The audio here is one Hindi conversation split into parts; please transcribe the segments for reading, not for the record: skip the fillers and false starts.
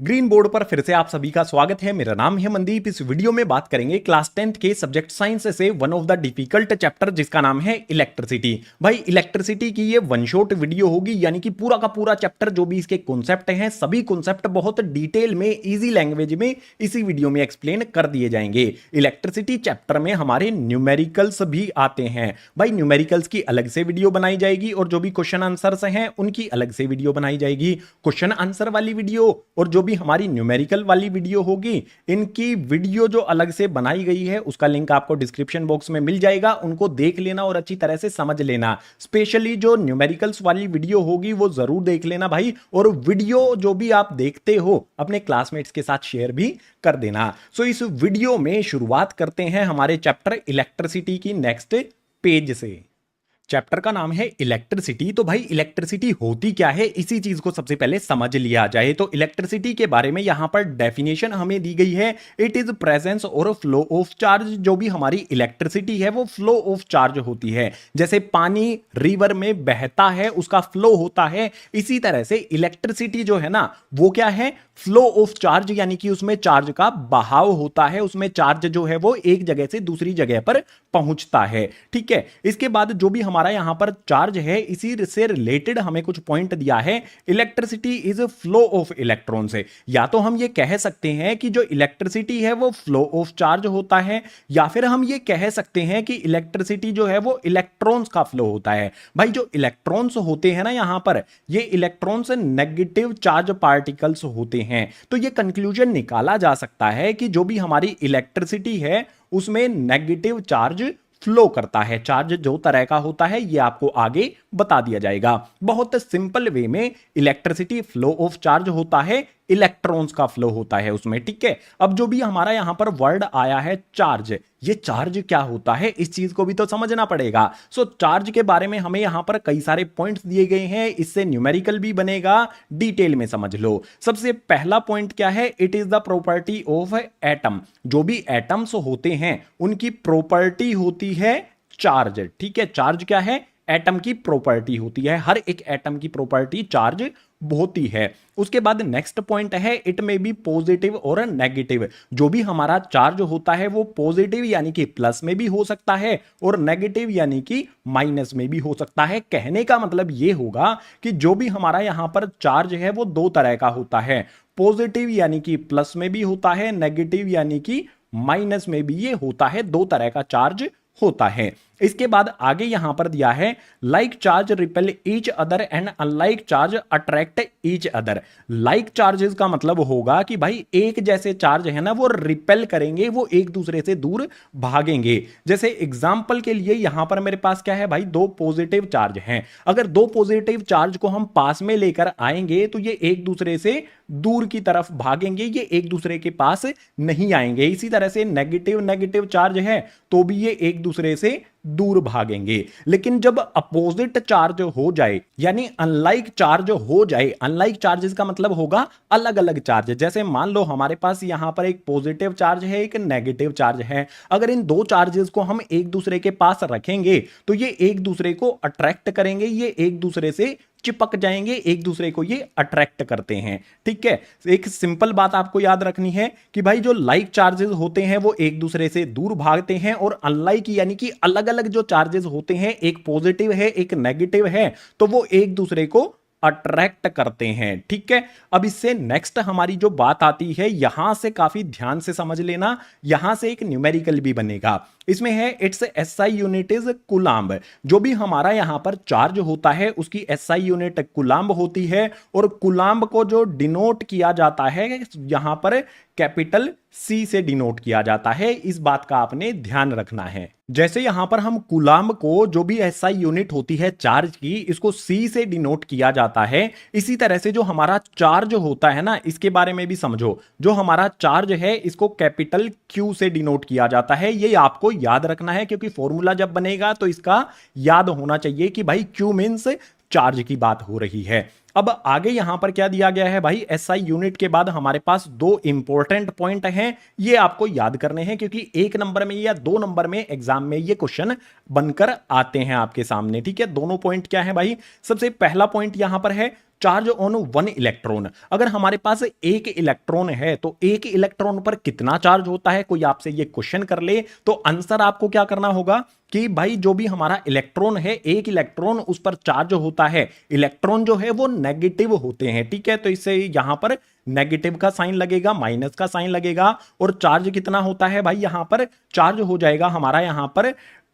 ग्रीन बोर्ड पर फिर से आप सभी का स्वागत है। मेरा नाम है मनदीप। इस वीडियो में बात करेंगे क्लास 10th के सब्जेक्ट साइंस से one of the difficult chapter जिसका नाम है इलेक्ट्रिसिटी। भाई इलेक्ट्रिसिटी की ये वन शॉट वीडियो होगी, यानी कि पूरा का पूरा चैप्टर जो भी इसके कॉन्सेप्ट हैं सभी कॉन्सेप्ट बहुत डिटेल में इजी लैंग्वेज में इसी वीडियो में एक्सप्लेन कर दिए जाएंगे। इलेक्ट्रिसिटी चैप्टर में हमारे न्यूमेरिकल्स भी आते हैं। भाई न्यूमेरिकल्स की अलग से वीडियो बनाई जाएगी और जो भी क्वेश्चन आंसर्स हैं उनकी अलग से वीडियो बनाई जाएगी। क्वेश्चन आंसर वाली वीडियो और जो भी हमारी न्यूमेरिकल वाली वीडियो होगी, इनकी वीडियो जो अलग से बनाई गई है उसका लिंक आपको डिस्क्रिप्शन बॉक्स में मिल जाएगा। उनको देख लेना और अच्छी तरह से समझ लेना। स्पेशली जो न्यूमेरिकल्स वाली वीडियो होगी वो जरूर देख लेना भाई, और वीडियो जो भी आप देखते हो अपने क्लासमेट्स के साथ शेयर भी कर देना। सो इस वीडियो में शुरुआत करते हैं हमारे चैप्टर इलेक्ट्रिसिटी की नेक्स्ट पेज से। चैप्टर का नाम है इलेक्ट्रिसिटी। तो भाई इलेक्ट्रिसिटी होती क्या है, इसी चीज को सबसे पहले समझ लिया जाए। तो इलेक्ट्रिसिटी के बारे में यहां पर डेफिनेशन हमें दी गई है, इट इज प्रेजेंस और फ्लो ऑफ चार्ज। जो भी हमारी इलेक्ट्रिसिटी है वो फ्लो ऑफ चार्ज होती है। जैसे पानी रिवर में बहता है उसका फ्लो होता है, इसी तरह से इलेक्ट्रिसिटी जो है ना वो क्या है, फ्लो ऑफ चार्ज, यानी कि उसमें चार्ज का बहाव होता है। उसमें चार्ज जो है वो एक जगह से दूसरी जगह पर पहुंचता है। ठीक है, इसके बाद जो भी हमारा यहां पर चार्ज है इसी से रिलेटेड हमें कुछ पॉइंट दिया है। Electricity is flow of electron से, या तो हम ये कह सकते हैं कि जो इलेक्ट्रिसिटी है वो फ्लो ऑफ चार्ज होता है, या फिर हम ये कह सकते हैं कि इलेक्ट्रिसिटी जो है वो इलेक्ट्रॉन्स का फ्लो होता है। भाई जो इलेक्ट्रॉन्स होते हैं ना यहां पर, ये इलेक्ट्रॉन्स नेगेटिव चार्ज पार्टिकल्स होते हैं। तो ये कंक्लूजन निकाला जा सकता है कि जो भी हमारी इलेक्ट्रिसिटी है उसमें नेगेटिव चार्ज फ्लो करता है। चार्ज जो तरह का होता है ये आपको आगे बता दिया जाएगा। बहुत सिंपल वे में इलेक्ट्रिसिटी फ्लो ऑफ चार्ज होता है, इलेक्ट्रॉन्स का फ्लो होता है उसमें। ठीक है, अब जो भी हमारा यहां पर वर्ड आया है चार्ज, ये चार्ज क्या होता है इस चीज को भी तो समझना पड़ेगा। सो चार्ज के बारे में हमें यहां पर कई सारे पॉइंट्स दिए गए हैं, इससे न्यूमेरिकल भी बनेगा, डिटेल में समझ लो। सबसे पहला पॉइंट क्या है, it is the property of atom. जो भी एटम्स होते हैं उनकी प्रॉपर्टी होती है चार्ज। ठीक है, चार्ज क्या है, एटम की प्रॉपर्टी होती है। हर एक एटम की प्रॉपर्टी चार्ज होती है। उसके बाद नेक्स्ट पॉइंट है, इट में बी पॉजिटिव और नेगेटिव। जो भी हमारा चार्ज होता है वो पॉजिटिव यानी कि प्लस में भी हो सकता है और नेगेटिव यानी कि माइनस में भी हो सकता है। कहने का मतलब ये होगा कि जो भी हमारा यहां पर चार्ज है वो दो तरह का होता है। पॉजिटिव यानी कि प्लस में भी होता है, नेगेटिव यानी कि माइनस में भी ये होता है। दो तरह का चार्ज होता है। इसके बाद आगे यहां पर दिया है, like charge repel each other and unlike charge attract each other. Like charges का मतलब होगा कि भाई एक जैसे चार्ज है ना वो रिपेल करेंगे, वो एक दूसरे से दूर भागेंगे। जैसे एग्जांपल के लिए यहां पर मेरे पास क्या है भाई, दो पॉजिटिव चार्ज हैं। अगर दो पॉजिटिव चार्ज को हम पास में लेकर आएंगे तो ये एक दूसरे से दूर की तरफ भागेंगे, ये एक दूसरे के पास नहीं आएंगे। इसी तरह से नेगेटिव नेगेटिव चार्ज है तो भी ये एक दूसरे से दूर भागेंगे। लेकिन जब अपोजिट चार्ज हो जाए यानी अनलाइक चार्ज हो जाए, अनलाइक चार्जेस का मतलब होगा अलग अलग चार्ज। जैसे मान लो हमारे पास यहां पर एक पॉजिटिव चार्ज है, एक नेगेटिव चार्ज है। अगर इन दो चार्जेस को हम एक दूसरे के पास रखेंगे तो ये एक दूसरे को अट्रैक्ट करेंगे, ये एक दूसरे से चिपक जाएंगे, एक दूसरे को ये अट्रैक्ट करते हैं। ठीक है, एक सिंपल बात आपको याद रखनी है कि भाई जो लाइक चार्जेस होते हैं वो एक दूसरे से दूर भागते हैं, और अनलाइक यानी कि अलग अलग जो चार्जेस होते हैं, एक पॉजिटिव है एक नेगेटिव है, तो वो एक दूसरे को अट्रैक्ट करते हैं। ठीक है, अब इससे नेक्स्ट हमारी जो बात आती है, यहां से काफी ध्यान से समझ लेना, यहां से एक न्यूमेरिकल भी बनेगा। इसमें है it's SI unit is coulomb. जो भी हमारा यहां पर चार्ज होता है उसकी एसआई यूनिट कूलाम्ब होती है, और कूलाम्ब को जो डिनोट किया जाता है यहां पर कैपिटल सी से डिनोट किया जाता है। इस बात का आपने ध्यान रखना है। जैसे यहां पर हम कूलाम्ब को, जो भी एसआई यूनिट होती है चार्ज की, इसको सी से डिनोट किया जाता है, इसी तरह से जो हमारा चार्ज होता है ना इसके बारे में भी समझो। जो हमारा चार्ज है इसको कैपिटल क्यू से डिनोट किया जाता है। ये आपको याद रखना है क्योंकि फॉर्मूला जब बनेगा तो इसका याद होना चाहिए कि भाई क्यू मींस चार्ज की बात हो रही है। अब आगे यहां पर क्या दिया गया है भाई, एसआई यूनिट के बाद हमारे पास दो इंपॉर्टेंट पॉइंट हैं, ये आपको याद करने हैं क्योंकि एक नंबर में या दो नंबर में एग्जाम में ये क्वेश्चन बनकर आते हैं आपके सामने। ठीक है, दोनों पॉइंट क्या है भाई, सबसे पहला पॉइंट यहां पर है चार्ज ऑन वन इलेक्ट्रॉन। अगर हमारे पास एक इलेक्ट्रॉन है तो एक इलेक्ट्रॉन पर कितना चार्ज होता है, कोई आपसे ये क्वेश्चन कर ले तो आंसर आपको क्या करना होगा कि भाई जो भी हमारा इलेक्ट्रॉन है, एक इलेक्ट्रॉन उस पर चार्ज होता है, इलेक्ट्रॉन जो है वो नेगेटिव होते हैं, ठीक है। तो इससे यहां पर नेगेटिव का साइन लगेगा, माइनस का साइन लगेगा, और चार्ज कितना होता है भाई, यहां पर चार्ज हो जाएगा हमारा यहां पर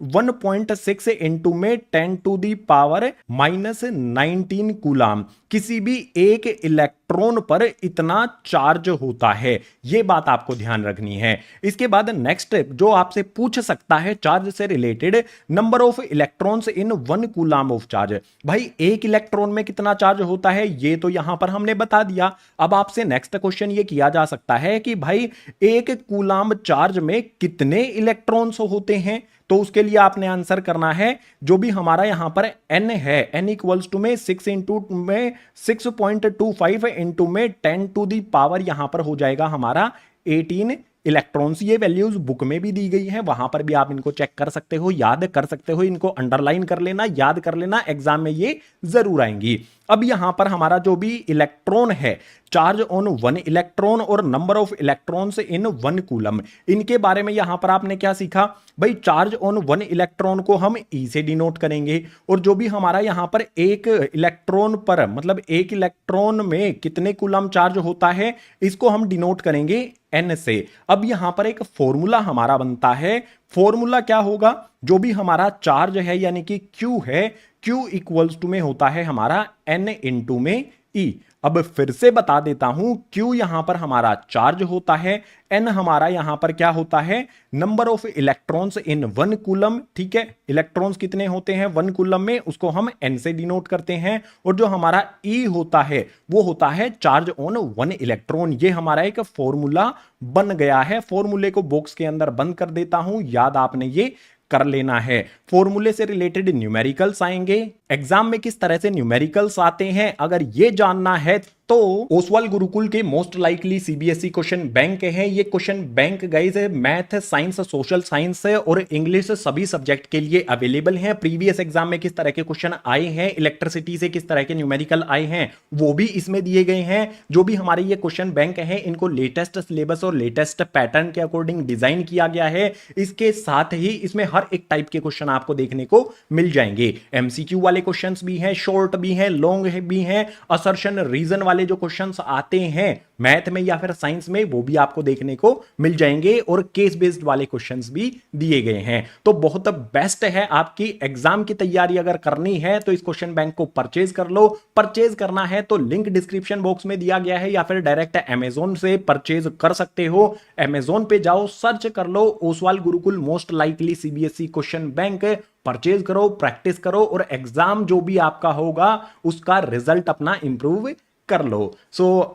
1.6 इंटू में 10 to the power minus 19 coulomb. किसी भी एक इलेक्ट्रॉन पर इतना चार्ज होता है, यह बात आपको ध्यान रखनी है। इसके बाद नेक्स्ट जो आपसे पूछ सकता है चार्ज से related, number of electrons in 1 coulomb of charge. भाई एक इलेक्ट्रॉन में कितना चार्ज होता है ये तो यहां पर हमने बता दिया। अब आपसे नेक्स्ट क्वेश्चन ये किया जा सकता है कि भाई एक कूलाम चार्ज में कितने इलेक्ट्रॉन्स होते हैं, तो उसके लिए आपने आंसर करना है जो भी हमारा यहां पर n है, n इक्वल्स टू में 6 इंटू में 6.25 इंटू में 10 टू दी पावर यहां पर हो जाएगा हमारा 18 इलेक्ट्रॉन्स। ये वैल्यूज बुक में भी दी गई हैं, वहां पर भी आप इनको चेक कर सकते हो, याद कर सकते हो, इनको अंडरलाइन कर लेना, याद कर लेना, एग्जाम में ये जरूर आएंगी। अब यहां पर हमारा जो भी इलेक्ट्रॉन है, चार्ज ऑन वन इलेक्ट्रॉन और number of electrons in 1 coulomb, इनके बारे में यहां पर आपने क्या सीखा भाई, चार्ज ऑन 1 इलेक्ट्रॉन को हम ई से डिनोट करेंगे, और जो भी हमारा यहां पर एक इलेक्ट्रॉन पर मतलब एक इलेक्ट्रॉन में कितने कूलम चार्ज होता है इसको हम डिनोट करेंगे एन से। अब यहां पर एक फॉर्मूला हमारा बनता है, फॉर्मूला क्या होगा, जो भी हमारा चार्ज है यानी कि Q है, Q इक्वल्स टू में होता है हमारा N इंटू में E। अब फिर से बता देता हूं, Q यहां पर हमारा चार्ज होता है, N हमारा यहां पर क्या होता है, number of electrons in 1 coulomb, ठीक है। इलेक्ट्रॉन्स कितने होते हैं 1 कूलम में, उसको हम N से डिनोट करते हैं, और जो हमारा E होता है वो होता है चार्ज ऑन 1 इलेक्ट्रॉन। ये हमारा एक फॉर्मूला बन गया है, फॉर्मूले को बॉक्स के अंदर बंद कर देता हूं, याद आपने ये कर लेना है। फॉर्मूले से रिलेटेड न्यूमेरिकल्स आएंगे, एग्जाम में किस तरह से न्यूमेरिकल्स आते हैं अगर ये जानना है तो ओसवाल गुरुकुल के most likely CBSE question bank है। ये question bank guys math, science, social science और इंग्लिश सभी सब्जेक्ट के लिए अवेलेबल हैं। प्रीवियस एग्जाम में किस तरह के क्वेश्चन आए हैं, इलेक्ट्रिसिटी से किस तरह के न्यूमेरिकल आए हैं वो भी इसमें दिए गए हैं। जो भी हमारे ये क्वेश्चन बैंक है इनको लेटेस्ट सिलेबस और लेटेस्ट पैटर्न के अकॉर्डिंग डिजाइन किया गया है। इसके साथ ही इसमें हर एक टाइप के क्वेश्चन आपको देखने को मिल जाएंगे। एमसीक्यू वाले क्वेश्चंस भी हैं, शॉर्ट भी हैं, लॉन्ग भी हैं, असर्शन रीजन वाले जो क्वेश्चंस आते हैं मैथ में या फिर साइंस में वो भी आपको देखने को मिल जाएंगे, और केस बेस्ड वाले क्वेश्चंस भी दिए गए हैं। तो बहुत बेस्ट है, आपकी एग्जाम की तैयारी अगर करनी है तो इस क्वेश्चन बैंक को परचेज कर लो। परचेज करना है तो लिंक डिस्क्रिप्शन बॉक्स में दिया गया है, या फिर डायरेक्ट अमेजोन से परचेज कर सकते हो। अमेजोन पे जाओ, सर्च कर लो Oswal Gurukul most likely CBSE question bank, purchase करो, प्रैक्टिस करो, और एग्जाम जो भी आपका होगा उसका रिजल्ट अपना इंप्रूव कर लो।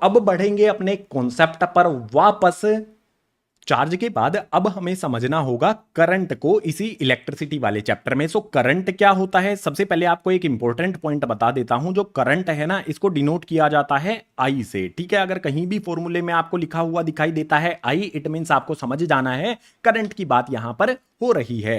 अब बढ़ेंगे अपने कॉन्सेप्ट पर वापस। चार्ज के बाद अब हमें समझना होगा करंट को इसी इलेक्ट्रिसिटी वाले चैप्टर में। करंट क्या होता है, सबसे पहले आपको एक इंपॉर्टेंट पॉइंट बता देता हूं। जो करंट है ना, इसको डिनोट किया जाता है आई से, ठीक है। अगर कहीं भी फॉर्मूले में आपको लिखा हुआ दिखाई देता है आई, इट मींस आपको समझ जाना है करंट की बात यहां पर हो रही है।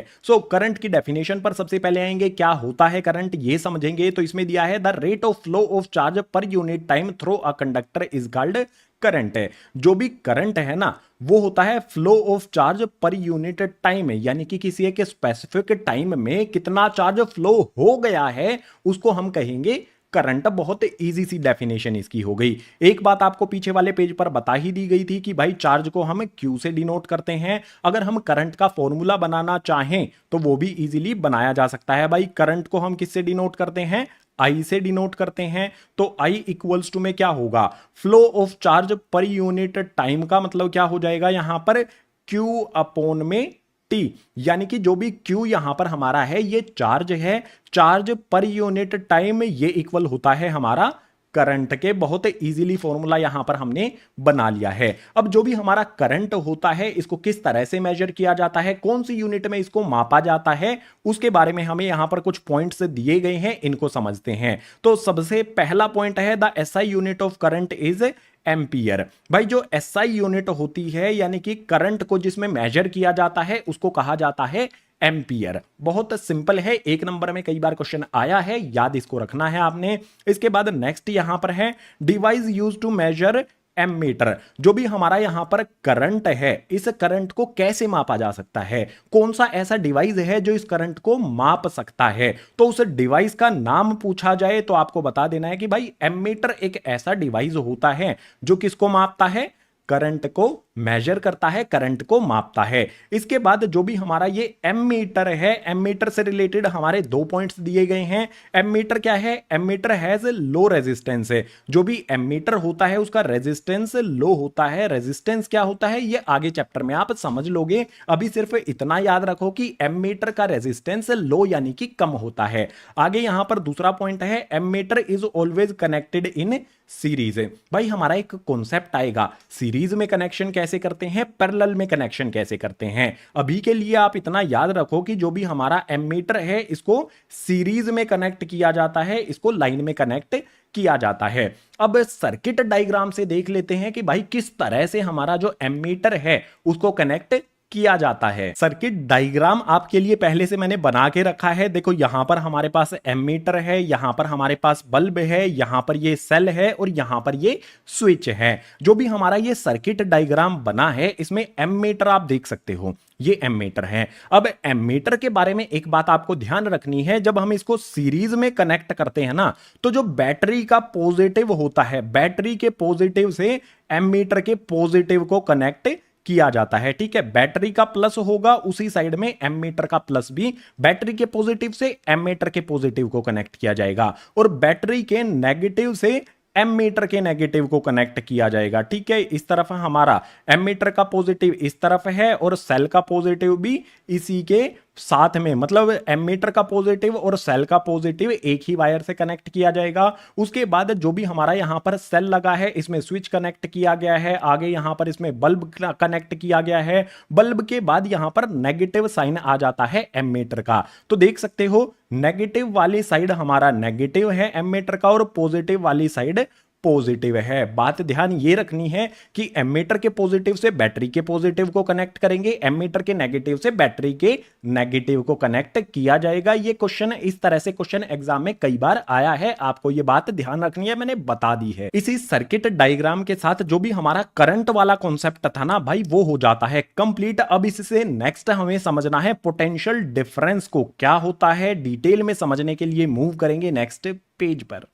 करंट की डेफिनेशन पर सबसे पहले आएंगे, क्या होता है करंट ये समझेंगे। तो इसमें दिया है the rate of flow of charge per unit time through a conductor is called current है। जो भी करंट है ना वो होता है flow of charge per unit time, यानी कि किसी एक स्पेसिफिक टाइम में कितना चार्ज फ्लो हो गया है उसको हम कहेंगे करंट। बहुत इजी सी डेफिनेशन इसकी हो गई। एक बात आपको पीछे वाले पेज पर बता ही दी गई थी कि भाई चार्ज को हम Q से डिनोट करते हैं। अगर हम करंट का फॉर्मूला बनाना चाहें तो वो भी इजीली बनाया जा सकता है। भाई करंट को हम किससे डिनोट करते हैं, आई से डिनोट करते हैं। तो आई इक्वल्स टू में क्या होगा, flow of charge per unit time का मतलब क्या हो जाएगा यहां पर Q अपॉन में T, यानी कि जो भी Q यहां पर हमारा है ये चार्ज है, चार्ज पर यूनिट टाइम ये इक्वल होता है हमारा करंट के। बहुत इजीली फॉर्मूला यहां पर हमने बना लिया है। अब जो भी हमारा करंट होता है इसको किस तरह से मेजर किया जाता है, कौन सी यूनिट में इसको मापा जाता है, उसके बारे में हमें यहां पर कुछ पॉइंट्स दिए गए हैं, इनको समझते हैं। तो सबसे पहला पॉइंट है the SI unit of current is ampere. भाई जो एसआई यूनिट होती है यानी कि करंट को जिसमें मेजर किया जाता है उसको कहा जाता है एम्पियर। बहुत सिंपल है, एक नंबर में कई बार क्वेश्चन आया है, याद इसको रखना है आपने। इसके बाद नेक्स्ट यहां पर है device use to measure ammeter. जो भी हमारा यहां पर करंट है, इस करंट को कैसे मापा जा सकता है, कौन सा ऐसा डिवाइस है जो इस करंट को माप सकता है, तो उस डिवाइस का नाम पूछा जाए तो आपको बता देना है कि भाई एमीटर एक ऐसा डिवाइस होता है जो किसको मापता है, करंट को मेजर करता है, करंट को मापता है। इसके बाद जो भी हमारा ये एमीटर है, एमीटर से रिलेटेड हमारे 2 पॉइंट्स दिए गए हैं। एमीटर क्या है, एमीटर हैज लो रेजिस्टेंस है। जो भी एमीटर होता है उसका रेजिस्टेंस लो होता है। रेजिस्टेंस क्या होता है ये आगे चैप्टर में आप समझ लोगे, अभी सिर्फ इतना याद रखो कि एमीटर का रेजिस्टेंस लो यानी कि कम होता है। आगे यहां पर दूसरा पॉइंट है ammeter is always connected in series. भाई हमारा एक कॉन्सेप्ट आएगा, सीरीज में कनेक्शन कैसे करते हैं, पैरेलल में कनेक्शन कैसे करते हैं। अभी के लिए आप इतना याद रखो कि जो भी हमारा एमीटर है इसको सीरीज में कनेक्ट किया जाता है, इसको लाइन में कनेक्ट किया जाता है। अब सर्किट डायग्राम से देख लेते हैं कि भाई किस तरह से हमारा जो एमीटर है उसको कनेक्ट किया जाता है। सर्किट डायग्राम आपके लिए पहले से मैंने बना के रखा है। देखो यहां पर हमारे पास एमीटर है, यहां पर हमारे पास बल्ब है, यहां पर ये सेल है और यहां पर ये स्विच है। जो भी हमारा ये सर्किट डायग्राम बना है इसमें एमीटर आप देख सकते हो, ये एमीटर है। अब एमीटर के बारे में एक बात आपको ध्यान रखनी है, जब हम इसको सीरीज में कनेक्ट करते हैं ना, तो जो बैटरी का पॉजिटिव होता है, बैटरी के पॉजिटिव से एमीटर के पॉजिटिव को कनेक्ट किया जाता है। ठीक है, बैटरी का प्लस होगा उसी साइड में एमीटर का प्लस भी बैटरी के पॉजिटिव से एमीटर के पॉजिटिव को कनेक्ट किया जाएगा और बैटरी के नेगेटिव से एमीटर के नेगेटिव को कनेक्ट किया जाएगा। ठीक है, इस तरफ हमारा एमीटर का पॉजिटिव इस तरफ है और सेल का पॉजिटिव भी इसी के साथ में, मतलब एमीटर का पॉजिटिव और सेल का पॉजिटिव एक ही वायर से कनेक्ट किया जाएगा। उसके बाद जो भी हमारा यहां पर सेल लगा है इसमें स्विच कनेक्ट किया गया है, आगे यहां पर इसमें बल्ब कनेक्ट किया गया है। बल्ब के बाद यहां पर नेगेटिव साइन आ जाता है एमीटर का, तो देख सकते हो नेगेटिव वाली साइड हमारा नेगेटिव है एमीटर का और पॉजिटिव वाली साइड पॉजिटिव है। बात ध्यान ये रखनी है कि एमीटर के पॉजिटिव से बैटरी के पॉजिटिव को कनेक्ट करेंगे, एमीटर के नेगेटिव से बैटरी के नेगेटिव को कनेक्ट किया जाएगा। ये क्वेश्चन इस तरह से क्वेश्चन एग्जाम में कई बार आया है, आपको ये बात ध्यान रखनी है, मैंने बता दी है। इसी सर्किट डायग्राम के साथ जो भी हमारा करंट वाला कॉन्सेप्ट था ना भाई, वो हो जाता है कंप्लीट। अब इससे नेक्स्ट हमें समझना है पोटेंशियल डिफरेंस को क्या होता है, डिटेल में समझने के लिए मूव करेंगे नेक्स्ट पेज पर।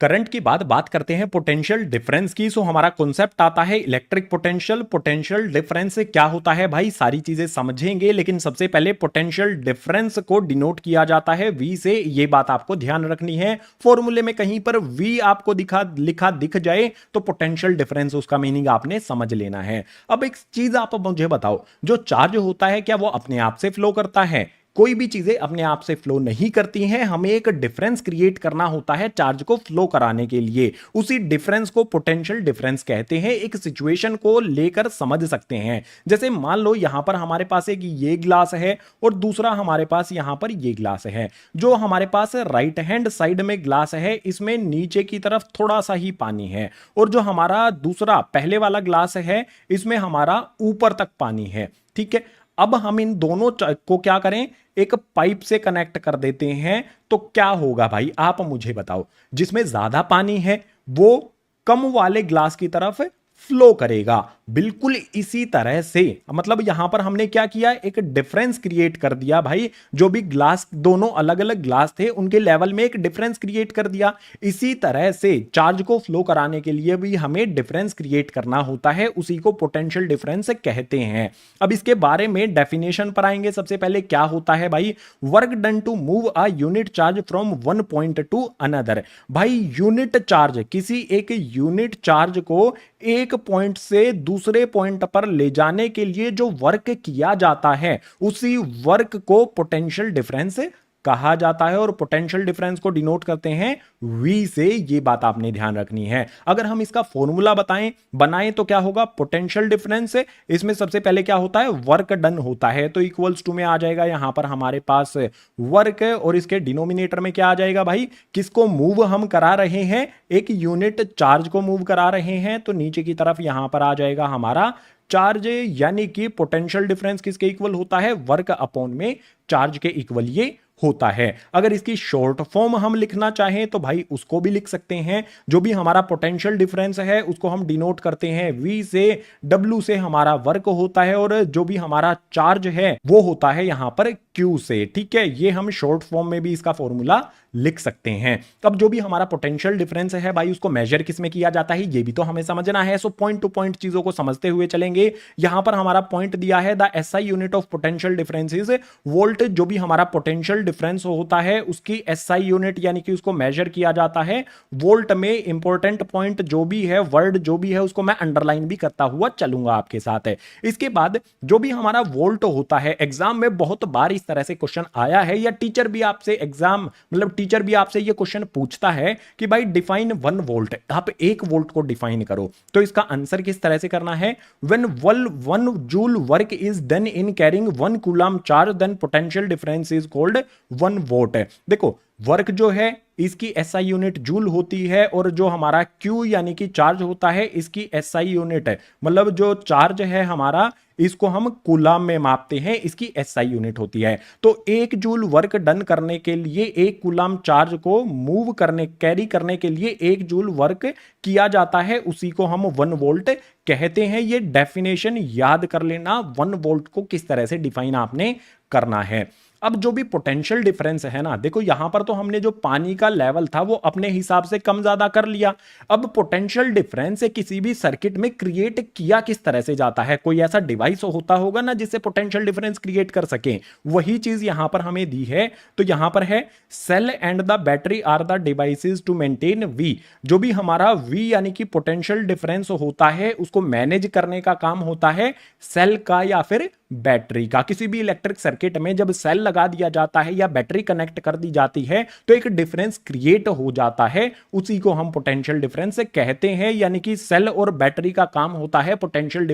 करंट की बात करते हैं पोटेंशियल डिफरेंस की। सो हमारा कॉन्सेप्ट आता है इलेक्ट्रिक पोटेंशियल। पोटेंशियल डिफरेंस क्या होता है भाई, सारी चीजें समझेंगे, लेकिन सबसे पहले पोटेंशियल डिफरेंस को डिनोट किया जाता है V से, ये बात आपको ध्यान रखनी है। फॉर्मूले में कहीं पर V आपको लिखा दिख जाए तो पोटेंशियल डिफरेंस उसका मीनिंग आपने समझ लेना है। अब एक चीज आप मुझे बताओ, जो चार्ज होता है क्या वो अपने आप से फ्लो करता है? कोई भी चीजें अपने आप से फ्लो नहीं करती हैं, हमें एक डिफरेंस क्रिएट करना होता है चार्ज को फ्लो कराने के लिए। उसी डिफरेंस को पोटेंशियल डिफरेंस कहते हैं। एक सिचुएशन को लेकर समझ सकते हैं, जैसे मान लो यहां पर हमारे पास एक ये ग्लास है और दूसरा हमारे पास यहां पर ये ग्लास है। जो हमारे पास राइट हैंड साइड में ग्लास है इसमें नीचे की तरफ थोड़ा सा ही पानी है और जो हमारा दूसरा पहले वाला ग्लास है इसमें हमारा ऊपर तक पानी है। ठीक है, अब हम इन दोनों को क्या करें, एक पाइप से कनेक्ट कर देते हैं, तो क्या होगा भाई आप मुझे बताओ। जिसमें ज्यादा पानी है वो कम वाले ग्लास की तरफ फ्लो करेगा। बिल्कुल इसी तरह से, मतलब यहां पर हमने क्या किया, एक डिफरेंस क्रिएट कर दिया भाई। जो भी ग्लास, दोनों अलग अलग ग्लास थे उनके लेवल में एक डिफरेंस क्रिएट कर दिया। इसी तरह से चार्ज को फ्लो कराने के लिए भी हमें डिफरेंस क्रिएट करना होता है, उसी को पोटेंशियल डिफरेंस कहते हैं। अब इसके बारे में डेफिनेशन पर आएंगे। सबसे पहले क्या होता है भाई, work done to move a unit charge from one point to another. भाई यूनिट चार्ज, किसी एक यूनिट चार्ज को एक पॉइंट से दूसरे पॉइंट पर ले जाने के लिए जो वर्क किया जाता है उसी वर्क को पोटेंशियल डिफरेंस कहा जाता है और पोटेंशियल डिफरेंस को डिनोट करते हैं V से। ये बात आपने ध्यान रखनी है। अगर हम इसका फॉर्मूला बनाएं तो क्या होगा, पोटेंशियल डिफरेंस इसमें सबसे पहले क्या होता है, वर्क डन होता है, तो इक्वल्स टू में आ जाएगा यहां पर हमारे पास वर्क और इसके डिनोमिनेटर में क्या आ जाएगा भाई, किसको मूव हम करा रहे हैं, एक यूनिट चार्ज को मूव करा रहे हैं, तो नीचे की तरफ यहां पर आ जाएगा हमारा चार्ज यानी कि पोटेंशियल डिफरेंस किसके इक्वल होता है, वर्क अपॉन में चार्ज के इक्वल ये होता है। अगर इसकी शॉर्ट फॉर्म हम लिखना चाहें तो भाई उसको भी लिख सकते हैं। जो भी हमारा पोटेंशियल डिफरेंस है उसको हम डिनोट करते हैं V से, W से हमारा वर्क होता है और जो भी हमारा चार्ज है वो होता है यहां पर Q से। ठीक है, ये हम शॉर्ट फॉर्म में भी इसका फॉर्मूला लिख सकते हैं। अब जो भी हमारा पोटेंशियल डिफरेंस है भाई उसको मेजर किस में किया जाता है ये भी तो हमें समझना है। सो पॉइंट टू पॉइंट चीजों को समझते हुए चलेंगे। यहां पर हमारा पॉइंट दिया है the SI unit of potential difference is volt. जो भी हमारा पोटेंशियल डिफरेंस होता है उसकी SI यूनिट यानी कि उसको मेजर किया जाता है वोल्ट में। इंपॉर्टेंट पॉइंट जो भी है, वर्ड जो भी है उसको मैं अंडरलाइन भी करता हुआ चलूंगा आपके साथ है। इसके बाद जो भी हमारा वोल्ट होता है, एग्जाम में बहुत बार इस तरह से क्वेश्चन आया है या टीचर भी आपसे एग्जाम मतलब टीचर भी आपसे ये क्वेश्चन पूछता है कि भाई डिफाइन 1 वोल्ट, आप 1 वोल्ट को डिफाइन करो। तो इसका आंसर किस तरह से करना है, when 1 joule work is done in carrying 1 coulomb charge then potential difference is called 1 volt. देखो वर्क जो है इसकी SI यूनिट जूल होती है और जो हमारा Q यानी कि चार्ज होता है इसकी SI यूनिट है, मतलब जो चार्ज है हमारा इसको हम कूलम में मापते हैं, इसकी SI यूनिट होती है। तो 1 जूल वर्क डन करने के लिए 1 कूलम चार्ज को मूव करने, कैरी करने के लिए 1 जूल वर्क किया जाता है, उसी को हम 1 वोल्ट कहते हैं। ये डेफिनेशन याद कर लेना, 1 वोल्ट को किस तरह से डिफाइन आपने करना है। अब जो भी पोटेंशियल डिफरेंस है ना, देखो यहां पर तो हमने जो पानी का लेवल था वो अपने हिसाब से कम ज्यादा कर लिया। अब पोटेंशियल डिफरेंस किसी भी सर्किट में क्रिएट किया किस तरह से जाता है, कोई ऐसा डिवाइस होता होगा ना जिससे पोटेंशियल डिफरेंस क्रिएट कर सके, वही चीज यहां पर हमें दी है। तो यहां पर है cell and the battery are the devices to maintain V। जो भी हमारा V यानी कि पोटेंशियल डिफरेंस होता है उसको मैनेज करने का काम होता है सेल का या फिर बैटरी का। किसी भी इलेक्ट्रिक सर्किट में जब सेल लगा दिया जाता है या बैटरी कनेक्ट कर दी जाती है तो एक डिफरेंस क्रिएट हो जाता है, उसी को हम पोटेंशियल डिफरेंस कहते हैं। यानी कि सेल और बैटरी का काम होता है पोटेंशियल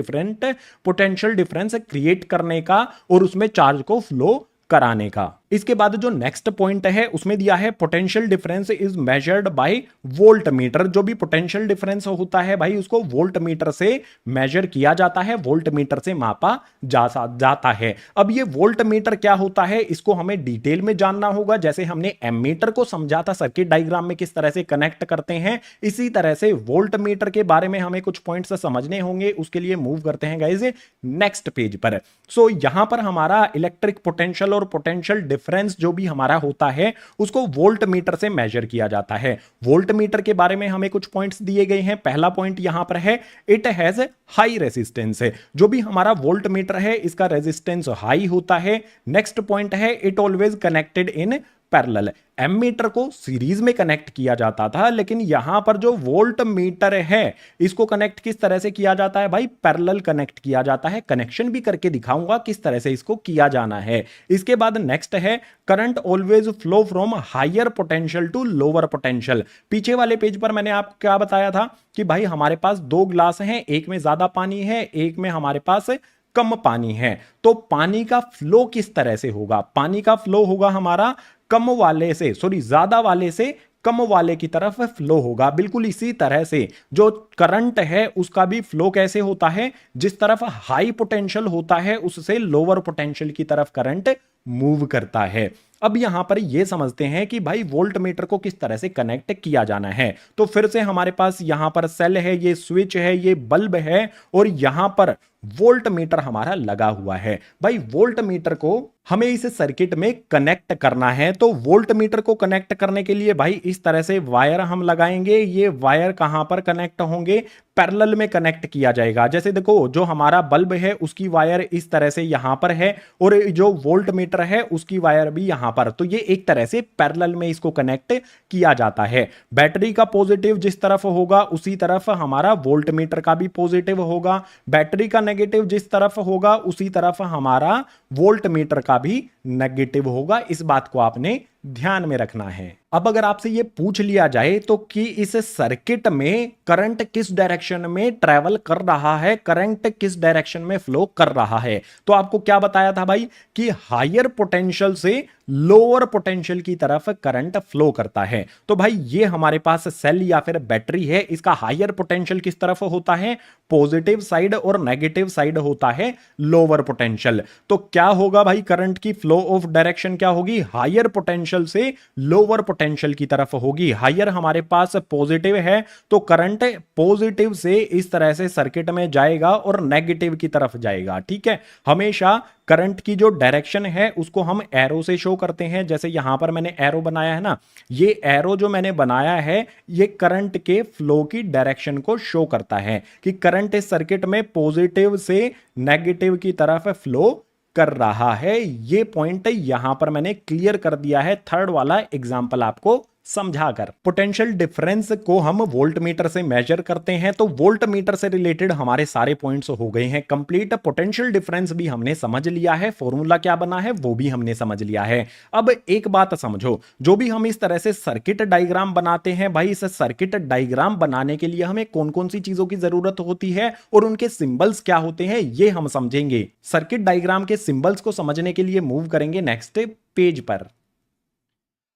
डिफरेंस क्रिएट करने का और उसमें चार्ज को फ्लो कराने का। इसके बाद जो नेक्स्ट पॉइंट है उसमें दिया है potential difference is measured by volt meter. जो भी पोटेंशियल डिफरेंस होता है भाई उसको वोल्ट मीटर से मेजर किया जाता है, वोल्ट मीटर से मापा जाता है। अब ये वोल्ट मीटर क्या होता है इसको हमें डिटेल में जानना होगा। जैसे हमने एमीटर को समझा था सर्किट डायग्राम में किस तरह से कनेक्ट करते हैं, इसी तरह से वोल्ट मीटर के बारे में हमें कुछ पॉइंट्स समझने होंगे। उसके लिए मूव करते हैं गाइस नेक्स्ट पेज पर। सो यहां पर हमारा इलेक्ट्रिक पोटेंशियल और पोटेंशियल डिफरेंस जो भी हमारा होता है उसको वोल्ट मीटर से मेजर किया जाता है। वोल्ट मीटर के बारे में हमें कुछ पॉइंट्स दिए गए हैं। पहला पॉइंट यहां पर है इट हैज हाई रेजिस्टेंस। जो भी हमारा वोल्ट मीटर है इसका रेजिस्टेंस हाई होता है। नेक्स्ट पॉइंट है it always connected in parallel. Ammeter को सीरीज में कनेक्ट किया जाता था, लेकिन यहां पर जो वोल्ट मीटर है इसको कनेक्ट किस तरह से किया जाता है भाई, पैरेलल कनेक्ट किया जाता है। कनेक्शन भी करके दिखाऊंगा किस तरह से इसको किया जाना है। इसके बाद नेक्स्ट है current always flow from higher potential to lower potential. पीछे वाले पेज पर मैंने आपको क्या बताया था कि भाई हमारे पास 2 ग्लास हैं, एक में ज्यादा पानी है, एक में हमारे पास कम पानी है। तो पानी का फ्लो किस तरह से होगा, पानी का फ्लो होगा हमारा कम वाले से, सॉरी ज्यादा वाले से कम वाले की तरफ फ्लो होगा। बिल्कुल इसी तरह से जो करंट है उसका भी फ्लो कैसे होता है, जिस तरफ हाई पोटेंशियल होता है उससे लोअर पोटेंशियल की तरफ करंट मूव करता है। अब यहां पर यह समझते हैं कि भाई वोल्ट मीटर को किस तरह से कनेक्ट किया जाना है। तो फिर से हमारे पास यहां पर सेल है, ये स्विच है, ये बल्ब है और यहां पर वोल्ट मीटर हमारा लगा हुआ है। भाई वोल्ट मीटर को हमें इस सर्किट में कनेक्ट करना है। तो वोल्ट मीटर को कनेक्ट करने के लिए भाई इस तरह से वायर हम लगाएंगे। ये वायर कहां पर कनेक्ट होंगे, पैरेलल में कनेक्ट किया जाएगा। जैसे देखो जो हमारा बल्ब है उसकी वायर इस तरह से यहां पर है और जो वोल्ट मीटर है उसकी वायर भी यहां पर। तो ये एक तरह से पैरेलल में इसको कनेक्ट किया जाता है। बैटरी का पॉजिटिव जिस तरफ होगा उसी तरफ हमारा वोल्ट मीटर का भी पॉजिटिव होगा। बैटरी का नेगेटिव जिस तरफ होगा उसी तरफ हमारा वोल्ट मीटर का भी नेगेटिव होगा। इस बात को आपने ध्यान में रखना है। अब अगर आपसे ये पूछ लिया जाए तो कि इस सर्किट में करंट किस डायरेक्शन में ट्रेवल कर रहा है, करंट किस डायरेक्शन में फ्लो कर रहा है, तो आपको क्या बताया था भाई कि हायर पोटेंशियल से लोअर पोटेंशियल की तरफ करंट फ्लो करता है। तो भाई ये हमारे पास सेल या फिर बैटरी है, इसका हायर पोटेंशियल किस तरफ होता है, पॉजिटिव साइड, और नेगेटिव साइड होता है लोअर पोटेंशियल। तो क्या होगा भाई, करंट की फ्लो ऑफ डायरेक्शन क्या होगी, हायर पोटेंशियल से लोअर पोटेंशियल की तरफ होगी। हायर हमारे पास पॉजिटिव है तो करंट पॉजिटिव से इस तरह से सर्किट में जाएगा और नेगेटिव की तरफ जाएगा। ठीक है, हमेशा करंट की जो डायरेक्शन है उसको हम एरो से शो करते हैं। जैसे यहां पर मैंने एरो बनाया है ना, ये एरो जो मैंने बनाया है ये करंट के फ्लो की डायरेक्शन को शो करता है कि करंट इस सर्किट में पॉजिटिव से नेगेटिव की तरफ फ्लो कर रहा है। ये पॉइंट यहां पर मैंने क्लियर कर दिया है थर्ड वाला एग्जांपल आपको समझाकर। पोटेंशियल डिफरेंस को हम वोल्ट मीटर से मेजर करते हैं, तो वोल्ट मीटर से रिलेटेड हमारे सारे पॉइंट्स हो गए हैं कंप्लीट। पोटेंशियल डिफरेंस भी हमने समझ लिया है, फॉर्मूला क्या बना है वो भी हमने समझ लिया है। अब एक बात समझो, जो भी हम इस तरह से सर्किट डायग्राम बनाते हैं भाई, इस सर्किट डायग्राम बनाने के लिए हमें कौन कौन सी चीजों की जरूरत होती है और उनके सिंबल्स क्या होते हैं ये हम समझेंगे। सर्किट डायग्राम के सिंबल्स को समझने के लिए मूव करेंगे नेक्स्ट पेज पर।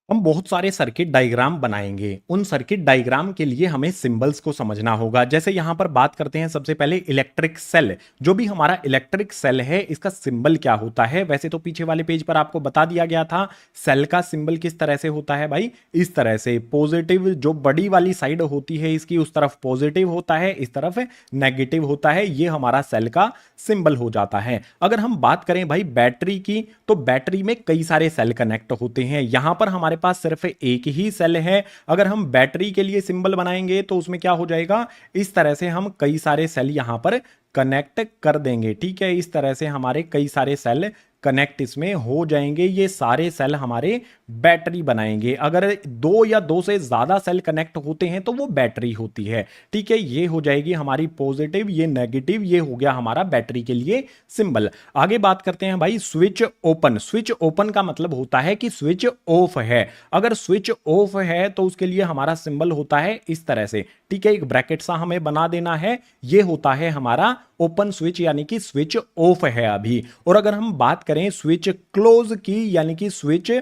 हम बहुत सारे सर्किट डायग्राम बनाएंगे, उन सर्किट डायग्राम के लिए हमें सिंबल्स को समझना होगा। जैसे यहां पर बात करते हैं सबसे पहले इलेक्ट्रिक सेल। जो भी हमारा इलेक्ट्रिक सेल है इसका सिंबल क्या होता है, वैसे तो पीछे वाले पेज पर आपको बता दिया गया था सेल का सिंबल किस तरह से होता है भाई, इस तरह से पॉजिटिव, जो बड़ी वाली साइड होती है इसकी उस तरफ पॉजिटिव होता है, इस तरफ नेगेटिव होता है, ये हमारा सेल का सिंबल हो जाता है। अगर हम बात करें भाई बैटरी की, तो बैटरी में कई सारे सेल कनेक्ट होते हैं, यहां पर हमारे पास सिर्फ एक ही सेल है। अगर हम बैटरी के लिए सिंबल बनाएंगे तो उसमें क्या हो जाएगा, इस तरह से हम कई सारे सेल यहां पर कनेक्ट कर देंगे। ठीक है, इस तरह से हमारे कई सारे सेल कनेक्ट इसमें हो जाएंगे, ये सारे सेल हमारे बैटरी बनाएंगे। अगर दो या दो से ज्यादा सेल कनेक्ट होते हैं तो वो बैटरी होती है। ठीक है, ये हो जाएगी हमारी पॉजिटिव, ये नेगेटिव, ये हो गया हमारा बैटरी के लिए सिंबल। आगे बात करते हैं भाई स्विच ओपन। स्विच ओपन का मतलब होता है कि स्विच ऑफ है। अगर स्विच ऑफ है तो उसके लिए हमारा सिंबल होता है इस तरह से। ठीक है, एक ब्रैकेट सा हमें बना देना है, ये होता है हमारा ओपन स्विच, यानी कि स्विच ऑफ है अभी। और अगर हम बात करें स्विच क्लोज की, यानी कि स्विच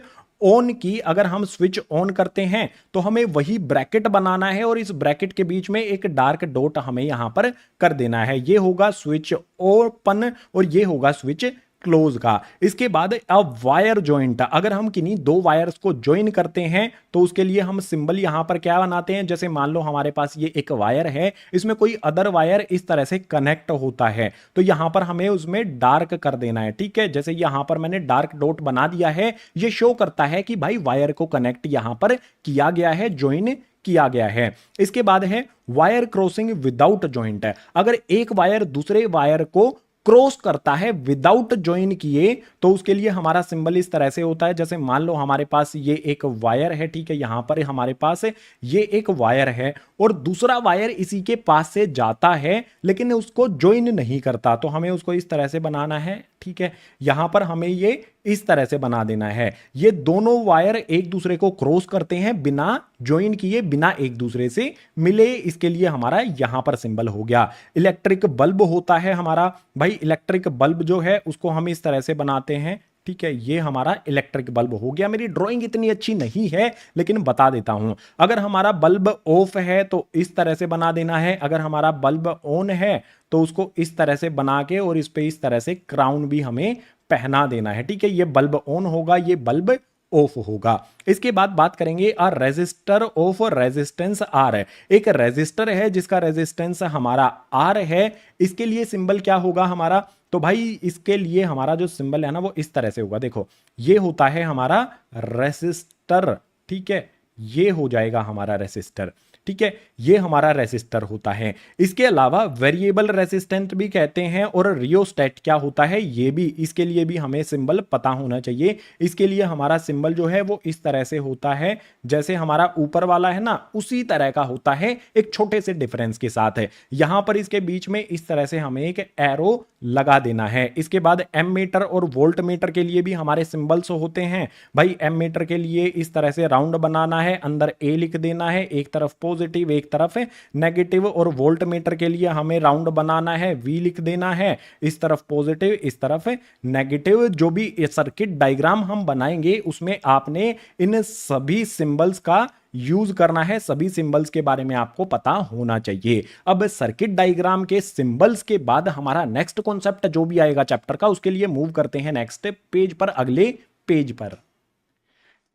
ऑन की, अगर हम स्विच ऑन करते हैं तो हमें वही ब्रैकेट बनाना है और इस ब्रैकेट के बीच में एक डार्क डॉट हमें यहां पर कर देना है। ये होगा स्विच ओपन और ये होगा स्विच क्लोज का। इसके बाद अब वायर जॉइंट, अगर हम किन्हीं दो वायर्स को ज्वाइन करते हैं तो उसके लिए हम सिंबल यहां पर क्या बनाते हैं, जैसे मान लो हमारे पास ये एक वायर है, इसमें कोई अदर वायर इस तरह से कनेक्ट होता है तो यहां पर हमें उसमें डार्क कर देना है। ठीक है, जैसे यहां पर मैंने डार्क डॉट बना दिया है, ये शो करता है कि भाई वायर को कनेक्ट यहां पर किया गया है, ज्वाइन किया गया है। इसके बाद है वायर क्रॉसिंग विदाउट जॉइंट। अगर एक वायर दूसरे वायर को क्रॉस करता है विदाउट ज्वाइन किए तो उसके लिए हमारा सिंबल इस तरह से होता है। जैसे मान लो हमारे पास ये एक वायर है, ठीक है, यहां पर हमारे पास ये एक वायर है और दूसरा वायर इसी के पास से जाता है लेकिन उसको ज्वाइन नहीं करता, तो हमें उसको इस तरह से बनाना है। ठीक है, यहां पर हमें ये इस तरह से बना देना है। ये दोनों वायर एक दूसरे को क्रॉस करते हैं बिना ज्वाइन किए, बिना एक दूसरे से मिले, इसके लिए हमारा यहां पर सिंबल हो गया। इलेक्ट्रिक बल्ब होता है हमारा भाई, इलेक्ट्रिक बल्ब जो है उसको हम इस तरह से बनाते हैं। ठीक है, ये हमारा इलेक्ट्रिक बल्ब हो गया। मेरी ड्राइंग इतनी अच्छी नहीं है लेकिन बता देता हूं। अगर हमारा बल्ब ऑफ है तो इस तरह से बना देना है, अगर हमारा बल्ब ऑन है तो उसको इस तरह से बना के और इस पे इस तरह से क्राउन भी हमें पहना देना है। ठीक है, ये बल्ब ऑन होगा, ये बल्ब ऑफ होगा। इसके बाद बात करेंगे अ रेजिस्टर ऑफ रेजिस्टेंस आर। एक रेजिस्टर है जिसका रेजिस्टेंस हमारा आर है, इसके लिए सिंबल क्या होगा हमारा, तो भाई इसके लिए हमारा जो सिंबल है ना वो इस तरह से होगा। देखो ये होता है हमारा रेसिस्टर। ठीक है, ये हो जाएगा हमारा रेसिस्टर। ठीक है, ये हमारा रेसिस्टर होता है। इसके अलावा वेरिएबल रेसिस्टेंट भी कहते हैं, और रियोस्टेट क्या होता है ये भी, इसके लिए भी हमें सिंबल पता होना चाहिए। इसके लिए हमारा सिंबल जो है वो इस तरह से होता है, जैसे हमारा ऊपर वाला है ना, उसी तरह का होता है, एक छोटे से डिफरेंस के साथ है। यहां पर इसके बीच में इस तरह से हमें एक एरो लगा देना है। इसके बाद एम मीटर और वोल्ट मीटर के लिए भी हमारे सिंबल्स होते हैं भाई। एम मीटर के लिए इस तरह से राउंड बनाना है, अंदर ए लिख देना है, एक तरफ पॉजिटिव एक तरफ नेगेटिव, और वोल्ट मीटर के लिए हमें राउंड बनाना है, वी लिख देना है, इस तरफ पॉजिटिव इस तरफ नेगेटिव। जो भी सर्किट डायग्राम हम बनाएंगे उसमें आपने इन सभी सिंबल्स का यूज करना है, सभी सिंबल्स के बारे में आपको पता होना चाहिए। अब सर्किट डायग्राम के सिंबल्स के बाद हमारा नेक्स्ट कॉन्सेप्ट जो भी आएगा चैप्टर का, उसके लिए मूव करते हैं नेक्स्ट पेज पर, अगले पेज पर।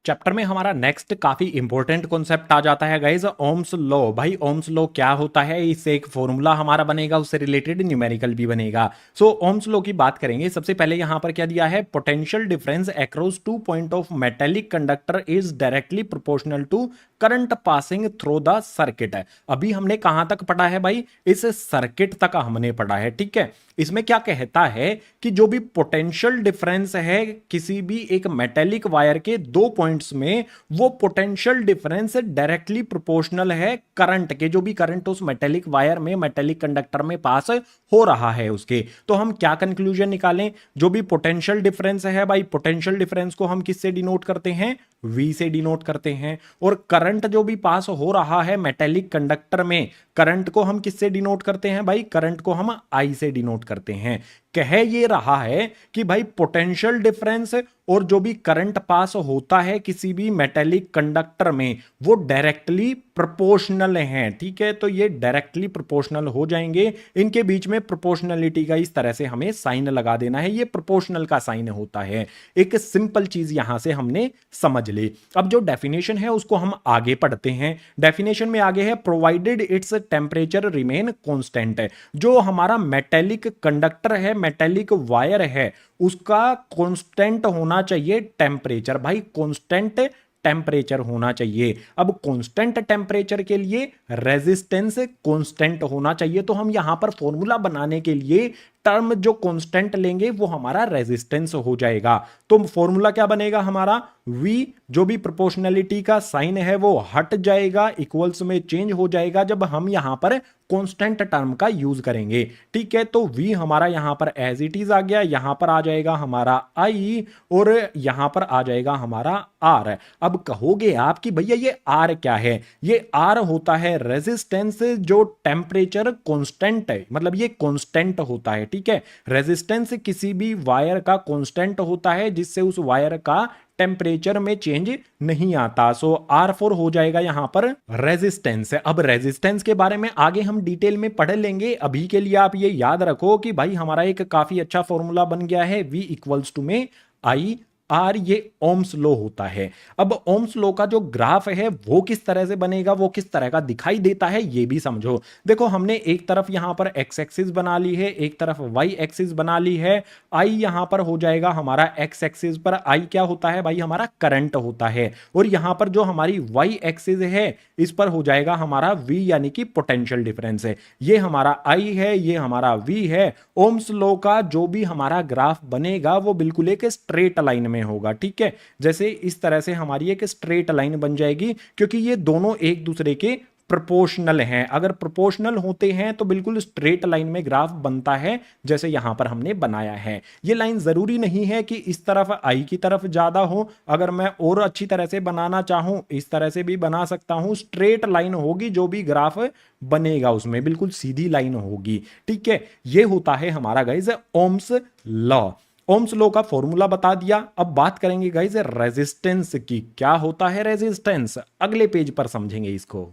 चैप्टर में हमारा नेक्स्ट काफी इंपॉर्टेंट कॉन्सेप्ट आ जाता है गाइज, ओम्स लॉ। भाई ओम्स लॉ क्या होता है, इससे एक फॉर्मूला हमारा बनेगा, उससे रिलेटेड न्यूमेरिकल भी बनेगा। सो ओम्स लॉ की बात करेंगे। सबसे पहले यहां पर क्या दिया है, potential difference across 2 point of metallic conductor is directly proportional to current passing through the circuit. अभी हमने कहां तक पढ़ा है भाई, इस सर्किट तक हमने पढ़ा है, ठीक है। इसमें क्या कहता है कि जो भी पोटेंशियल डिफरेंस है किसी भी एक मेटेलिक वायर के दो पॉइंट्स में, वो पोटेंशियल डिफरेंस डायरेक्टली प्रोपोर्शनल है करंट के, जो भी करंट उस मेटेलिक वायर में, मेटेलिक कंडक्टर में पास हो रहा है उसके। तो हम क्या कंक्लूजन निकालें, जो भी पोटेंशियल डिफरेंस है भाई, पोटेंशियल डिफरेंस को हम किससे डिनोट करते हैं, V से डिनोट करते हैं। और करंट जो भी पास हो रहा है मेटेलिक कंडक्टर में, करंट को हम किससे डिनोट करते हैं भाई, करंट को हम I से डिनोट करते हैं। कह ये रहा है कि भाई पोटेंशियल डिफरेंस और जो भी करंट पास होता है किसी भी मेटेलिक कंडक्टर में, वो डायरेक्टली प्रोपोर्शनल हैं, ठीक है। तो ये डायरेक्टली प्रोपोर्शनल हो जाएंगे। इनके बीच में प्रोपोर्शनलिटी का इस तरह से हमें साइन लगा देना है, ये प्रोपोर्शनल का साइन होता है। एक सिंपल चीज यहां से हमने समझ ली। अब जो डेफिनेशन है उसको हम आगे पढ़ते हैं। डेफिनेशन में आगे है, provided its temperature remain constant. जो हमारा मेटेलिक कंडक्टर है, मेटेलिक वायर है, उसका कांस्टेंट होना चाहिए टेम्परेचर। भाई कांस्टेंट टेम्परेचर होना चाहिए। अब कांस्टेंट टेम्परेचर के लिए रेजिस्टेंस कांस्टेंट होना चाहिए। तो हम यहां पर फॉर्मूला बनाने के लिए टर्म जो कांस्टेंट लेंगे वो हमारा रेजिस्टेंस हो जाएगा। तो फॉर्मूला क्या बनेगा हमारा, V, जो भी प्रोपोर्शनलिटी का साइन है वो हट जाएगा, इक्वल्स में चेंज हो जाएगा जब हम यहां पर कांस्टेंट टर्म का यूज करेंगे, ठीक है। तो V हमारा यहां पर एज इट इज आ गया, यहां पर आ जाएगा हमारा I और यहां पर आ जाएगा हमारा R। अब कहोगे आप कि भैया ये R क्या है, ये R होता है रेजिस्टेंस जो टेम्परेचर कांस्टेंट है, मतलब ये कांस्टेंट होता है, ठीक है। रेजिस्टेंस किसी भी वायर का कांस्टेंट होता है जिससे उस वायर का टेम्परेचर में चेंज नहीं आता। सो R4 हो जाएगा यहां पर रेजिस्टेंस। अब रेजिस्टेंस के बारे में आगे हम डिटेल में पढ़ लेंगे। अभी के लिए आप ये याद रखो कि भाई हमारा एक काफी अच्छा फॉर्मूला बन गया है, V इक्वल्स टू में I R, ये ओम्स लॉ होता है। अब ओम्स लॉ का जो ग्राफ है वो किस तरह से बनेगा, वो किस तरह का दिखाई देता है ये भी समझो। देखो हमने एक तरफ यहां पर एक्स एक्सिस बना ली है, एक तरफ वाई एक्सिस बना ली है। आई यहां पर हो जाएगा हमारा एक्स एक्सिस पर, आई क्या होता है भाई, हमारा करंट होता है। और यहां पर जो हमारी वाई एक्सिस है इस पर हो जाएगा हमारा वी, यानी कि पोटेंशियल डिफरेंस है। ये हमारा आई है, ये हमारा वी है। ओम्स लॉ का जो भी हमारा ग्राफ बनेगा वो बिल्कुल एक स्ट्रेट लाइन में होगा, ठीक है। जैसे इस तरह से हमारी एक स्ट्रेट लाइन बन जाएगी, क्योंकि ये दोनों एक दूसरे के प्रोपोर्शनल हैं। अगर प्रोपोर्शनल होते हैं तो बिल्कुल स्ट्रेट लाइन में ग्राफ बनता है, जैसे यहां पर हमने बनाया है। ये लाइन जरूरी नहीं है कि इस तरफ आई की तरफ ज्यादा हो, अगर मैं और अच्छी तरह से बनाना चाहूं इस तरह से भी बना सकता हूं। स्ट्रेट लाइन होगी जो भी ग्राफ बनेगा उसमें बिल्कुल सीधी लाइन होगी, ठीक है। ये होता है हमारा guys Ohm's law. Ohm's law का फॉर्मूला बता दिया। अब बात करेंगे गाइस रेजिस्टेंस की। क्या होता है रेजिस्टेंस, अगले पेज पर समझेंगे इसको।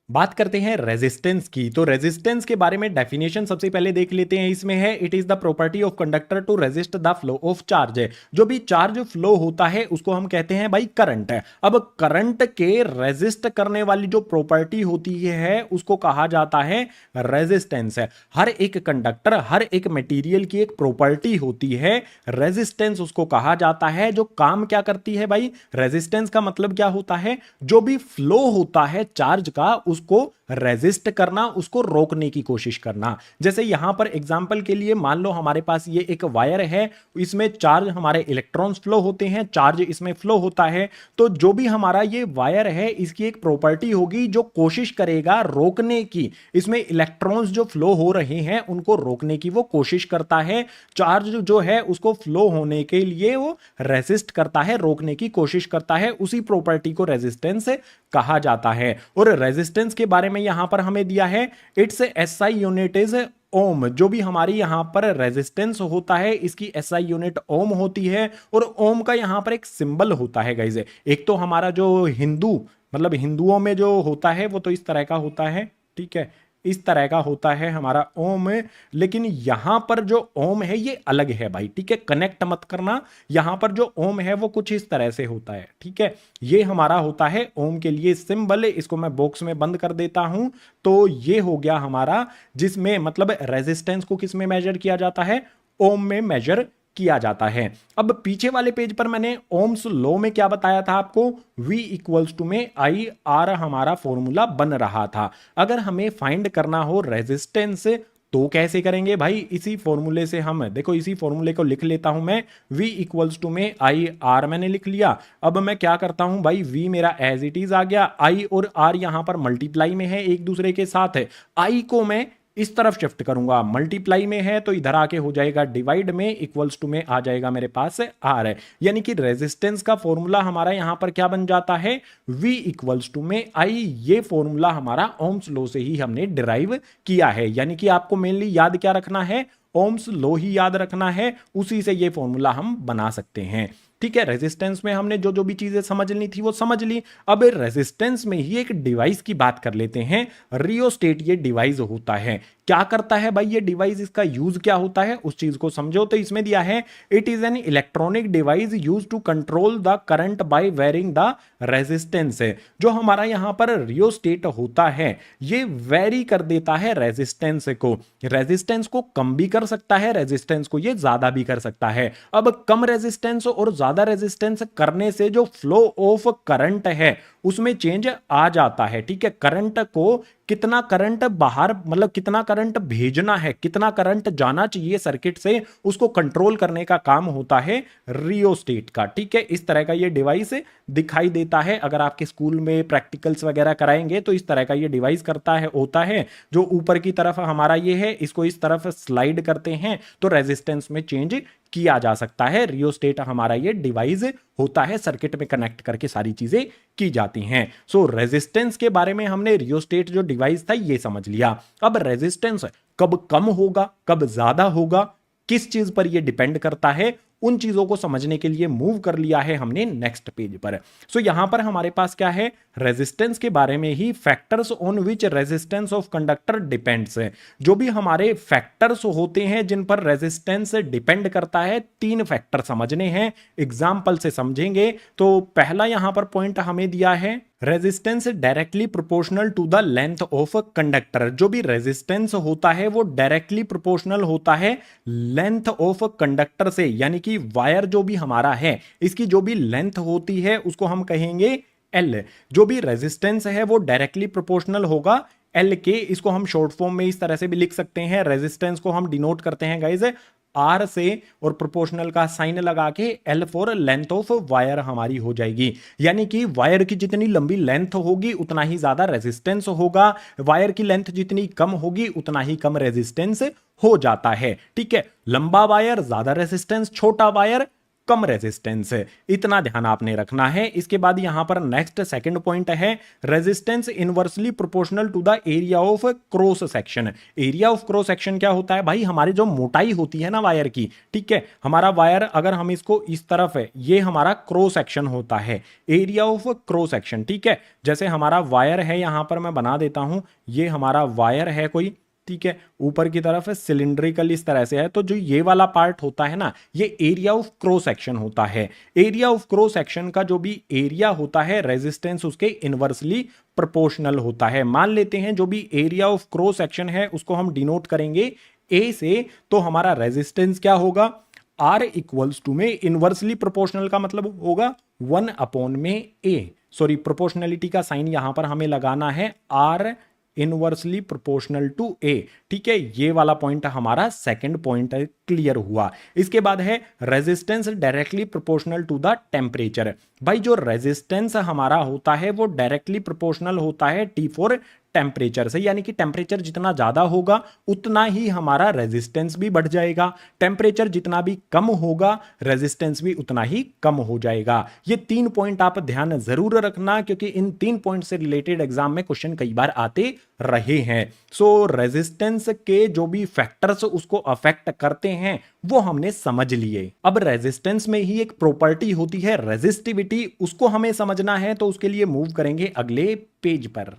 बात करते हैं रेजिस्टेंस की। तो रेजिस्टेंस के बारे में डेफिनेशन सबसे पहले देख लेते हैं। इसमें है it is the property of conductor to resist the flow of charge. जो भी चार्ज फ्लो होता है उसको हम कहते हैं भाई करंट। अब करंट के रेजिस्ट करने वाली जो प्रॉपर्टी होती है उसको कहा जाता है रेजिस्टेंस। हर एक कंडक्टर, हर एक मटेरियल की एक प्रॉपर्टी होती है, रेजिस्टेंस उसको कहा जाता है। जो काम क्या करती है भाई, रेजिस्टेंस का मतलब क्या होता है, जो भी फ्लो होता है चार्ज का उसको रेजिस्ट करना, उसको रोकने की कोशिश करना। जैसे यहां पर एग्जांपल के लिए मान लो हमारे पास ये एक वायर है, इसमें चार्ज हमारे इलेक्ट्रॉन्स फ्लो होते हैं, चार्ज इसमें फ्लो होता है। तो जो भी हमारा ये वायर है इसकी एक प्रॉपर्टी होगी जो कोशिश करेगा रोकने की, इसमें इलेक्ट्रॉन्स जो फ्लो हो रहे हैं उनको रोकने की वो कोशिश करता है। चार्ज जो है उसको फ्लो होने के लिए वो रेजिस्ट करता है, रोकने की कोशिश करता है। उसी प्रॉपर्टी को रेजिस्टेंस कहा जाता है। और रेजिस्टेंस के बारे में यहां पर हमें दिया है इट्स एसआई यूनिट इज ओम। जो भी हमारी यहां पर रेजिस्टेंस होता है इसकी एसआई यूनिट ओम होती है। और ओम का यहां पर एक सिंबल होता है गाइस। एक तो हमारा जो हिंदू मतलब हिंदुओं में जो होता है वो तो इस तरह का होता है, ठीक है, इस तरह का होता है हमारा ओम। लेकिन यहां पर जो ओम है ये अलग है भाई, ठीक है, कनेक्ट मत करना। यहां पर जो ओम है वो कुछ इस तरह से होता है, ठीक है। ये हमारा होता है ओम के लिए सिंबल। इसको मैं बॉक्स में बंद कर देता हूं। तो ये हो गया हमारा, जिसमें मतलब रेजिस्टेंस को किस में मेजर किया जाता है, ओम में मेजर किया जाता है। अब पीछे वाले पेज पर मैंने ओम्स लॉ में क्या बताया था आपको, V इक्वल्स टू में आई आर हमारा फॉर्मूला बन रहा था। अगर हमें फाइंड करना हो रेजिस्टेंस तो कैसे करेंगे भाई, इसी फॉर्मूले से हम, देखो इसी फॉर्मूले को लिख लेता हूं मैं, V इक्वल्स टू में आई आर मैंने लिख लिया। अब मैं क्या करता हूं भाई, V मेरा एज इट इज आ गया, I और R यहां पर मल्टीप्लाई में है एक दूसरे के साथ है। I को मैं इस तरफ शिफ्ट करूंगा, मल्टीप्लाई में है तो इधर आके हो जाएगा डिवाइड में, इक्वल्स टू में आ जाएगा मेरे पास आर है। यानी कि रेजिस्टेंस का फॉर्मूला हमारा यहां पर क्या बन जाता है, V इक्वल्स टू में आई। ये फॉर्मूला हमारा ओम्स लॉ से ही हमने डिराइव किया है। यानी कि आपको मेनली याद क्या रखना है, ओम्स लॉ ही याद रखना है, उसी से ये फॉर्मूला हम बना सकते हैं। ठीक है, रेजिस्टेंस में हमने जो जो भी चीजें समझनी थी वो समझ ली। अब रेजिस्टेंस में ही एक डिवाइस की बात कर लेते हैं। रियोस्टेट ये डिवाइस होता है, क्या करता है भाई ये डिवाइस, इसका यूज क्या होता है उस चीज को समझो। तो इसमें दिया है it is an electronic device use to control the current by varying the resistance. जो हमारा यहां पर रियोस्टेट होता है ये वेरी कर देता है रेजिस्टेंस को। रेजिस्टेंस को कम भी कर सकता है, रेजिस्टेंस को ये ज्यादा भी कर सकता है। अब कम रेजिस्टेंस और ज्यादा रेजिस्टेंस करने से जो फ्लो ऑफ करंट है उसमें चेंज आ जाता है, ठीक है। करंट को कितना करंट बाहर मतलब कितना करंट भेजना है, कितना करंट जाना चाहिए सर्किट से, उसको कंट्रोल करने का काम होता है रियोस्टेट का, ठीक है। इस तरह का ये डिवाइस दिखाई देता है। अगर आपके स्कूल में प्रैक्टिकल्स वगैरह कराएंगे तो इस तरह का ये डिवाइस करता है होता है। जो ऊपर की तरफ हमारा ये है, इसको इस तरफ स्लाइड करते हैं तो रेजिस्टेंस में चेंज किया जा सकता है। रियोस्टेट हमारा ये डिवाइस होता है, सर्किट में कनेक्ट करके सारी चीजें की जाती हैं। सो रेजिस्टेंस के बारे में हमने रियोस्टेट जो डिवाइस था ये समझ लिया। अब रेजिस्टेंस कब कम होगा, कब ज्यादा होगा, किस चीज पर ये डिपेंड करता है, उन चीजों को समझने के लिए मूव कर लिया है हमने नेक्स्ट पेज पर। सो यहां पर हमारे पास क्या है, रेजिस्टेंस के बारे में ही, factors on which resistance of conductor depends है। जो भी हमारे फैक्टर्स होते हैं जिन पर रेजिस्टेंस डिपेंड करता है, तीन फैक्टर समझने हैं, एग्जाम्पल से समझेंगे। तो पहला यहां पर पॉइंट हमें दिया है resistance directly proportional to the length of conductor. जो भी रेजिस्टेंस होता है वो डायरेक्टली प्रोपोर्शनल होता है लेंथ ऑफ कंडक्टर से। यानी कि वायर जो भी हमारा है इसकी जो भी लेंथ होती है उसको हम कहेंगे L। जो भी रेजिस्टेंस है वो डायरेक्टली प्रोपोर्शनल होगा L के। इसको हम शॉर्ट फॉर्म में इस तरह से भी लिख सकते हैं। रेजिस्टेंस को हम डिनोट करते हैं गाइज R से, और प्रोपोर्शनल का साइन लगा के L for length of wire हमारी हो जाएगी। यानी कि वायर की जितनी लंबी लेंथ होगी उतना ही ज्यादा रेजिस्टेंस होगा, वायर की लेंथ जितनी कम होगी उतना ही कम रेजिस्टेंस हो जाता है, ठीक है। लंबा वायर ज्यादा रेजिस्टेंस, छोटा वायर कम रेजिस्टेंस। इतना ध्यान आपने रखना है। इसके बाद यहां पर नेक्स्ट सेकंड पॉइंट है resistance inversely proportional to the area of cross section. Area of cross section क्या होता है भाई, हमारी जो मोटाई होती है ना वायर की, ठीक है, हमारा वायर अगर हम इसको इस तरफ है, ये हमारा क्रॉस सेक्शन होता है, एरिया ऑफ क्रॉस सेक्शन, ठीक है। जैसे हमारा वायर है, यहां पर मैं बना देता हूं, ये हमारा वायर है कोई, ठीक है, ऊपर की तरफ सिलिंड्रिकल इस तरह से है, तो जो ये वाला पार्ट होता है ना, ये एरिया ऑफ क्रॉस सेक्शन होता है। एरिया ऑफ क्रॉस सेक्शन का जो भी एरिया होता है, रेजिस्टेंस उसके इनवर्सली प्रोपोर्शनल होता है। मान लेते हैं जो भी एरिया ऑफ क्रॉस सेक्शन है उसको हम डिनोट करेंगे ए से, तो हमारा रेजिस्टेंस क्या होगा, आर इक्वल्स टू में इनवर्सली प्रोपोर्शनल का मतलब होगा 1 में ए, सॉरी प्रोपोर्शनलिटी का साइन यहां पर हमें लगाना है, आर इनवर्सली प्रोपोर्शनल टू ए, ठीक है। ये वाला पॉइंट हमारा सेकंड पॉइंट क्लियर हुआ। इसके बाद है resistance directly proportional to the temperature. भाई जो रेजिस्टेंस हमारा होता है वो डायरेक्टली प्रोपोर्शनल होता है टी फॉर टेम्परेचर से, यानी कि टेम्परेचर जितना ज्यादा होगा उतना ही हमारा रेजिस्टेंस भी बढ़ जाएगा, टेम्परेचर जितना भी कम होगा रेजिस्टेंस भी उतना ही कम हो जाएगा। ये 3 पॉइंट आप ध्यान जरूर रखना, क्योंकि इन 3 पॉइंट से रिलेटेड एग्जाम में क्वेश्चन कई बार आते रहे हैं। सो रेजिस्टेंस के जो भी फैक्टर्स उसको अफेक्ट करते हैं वो हमने समझ लिए। अब रेजिस्टेंस में ही एक प्रॉपर्टी होती है रेजिस्टिविटी, उसको हमें समझना है, तो उसके लिए मूव करेंगे अगले पेज पर।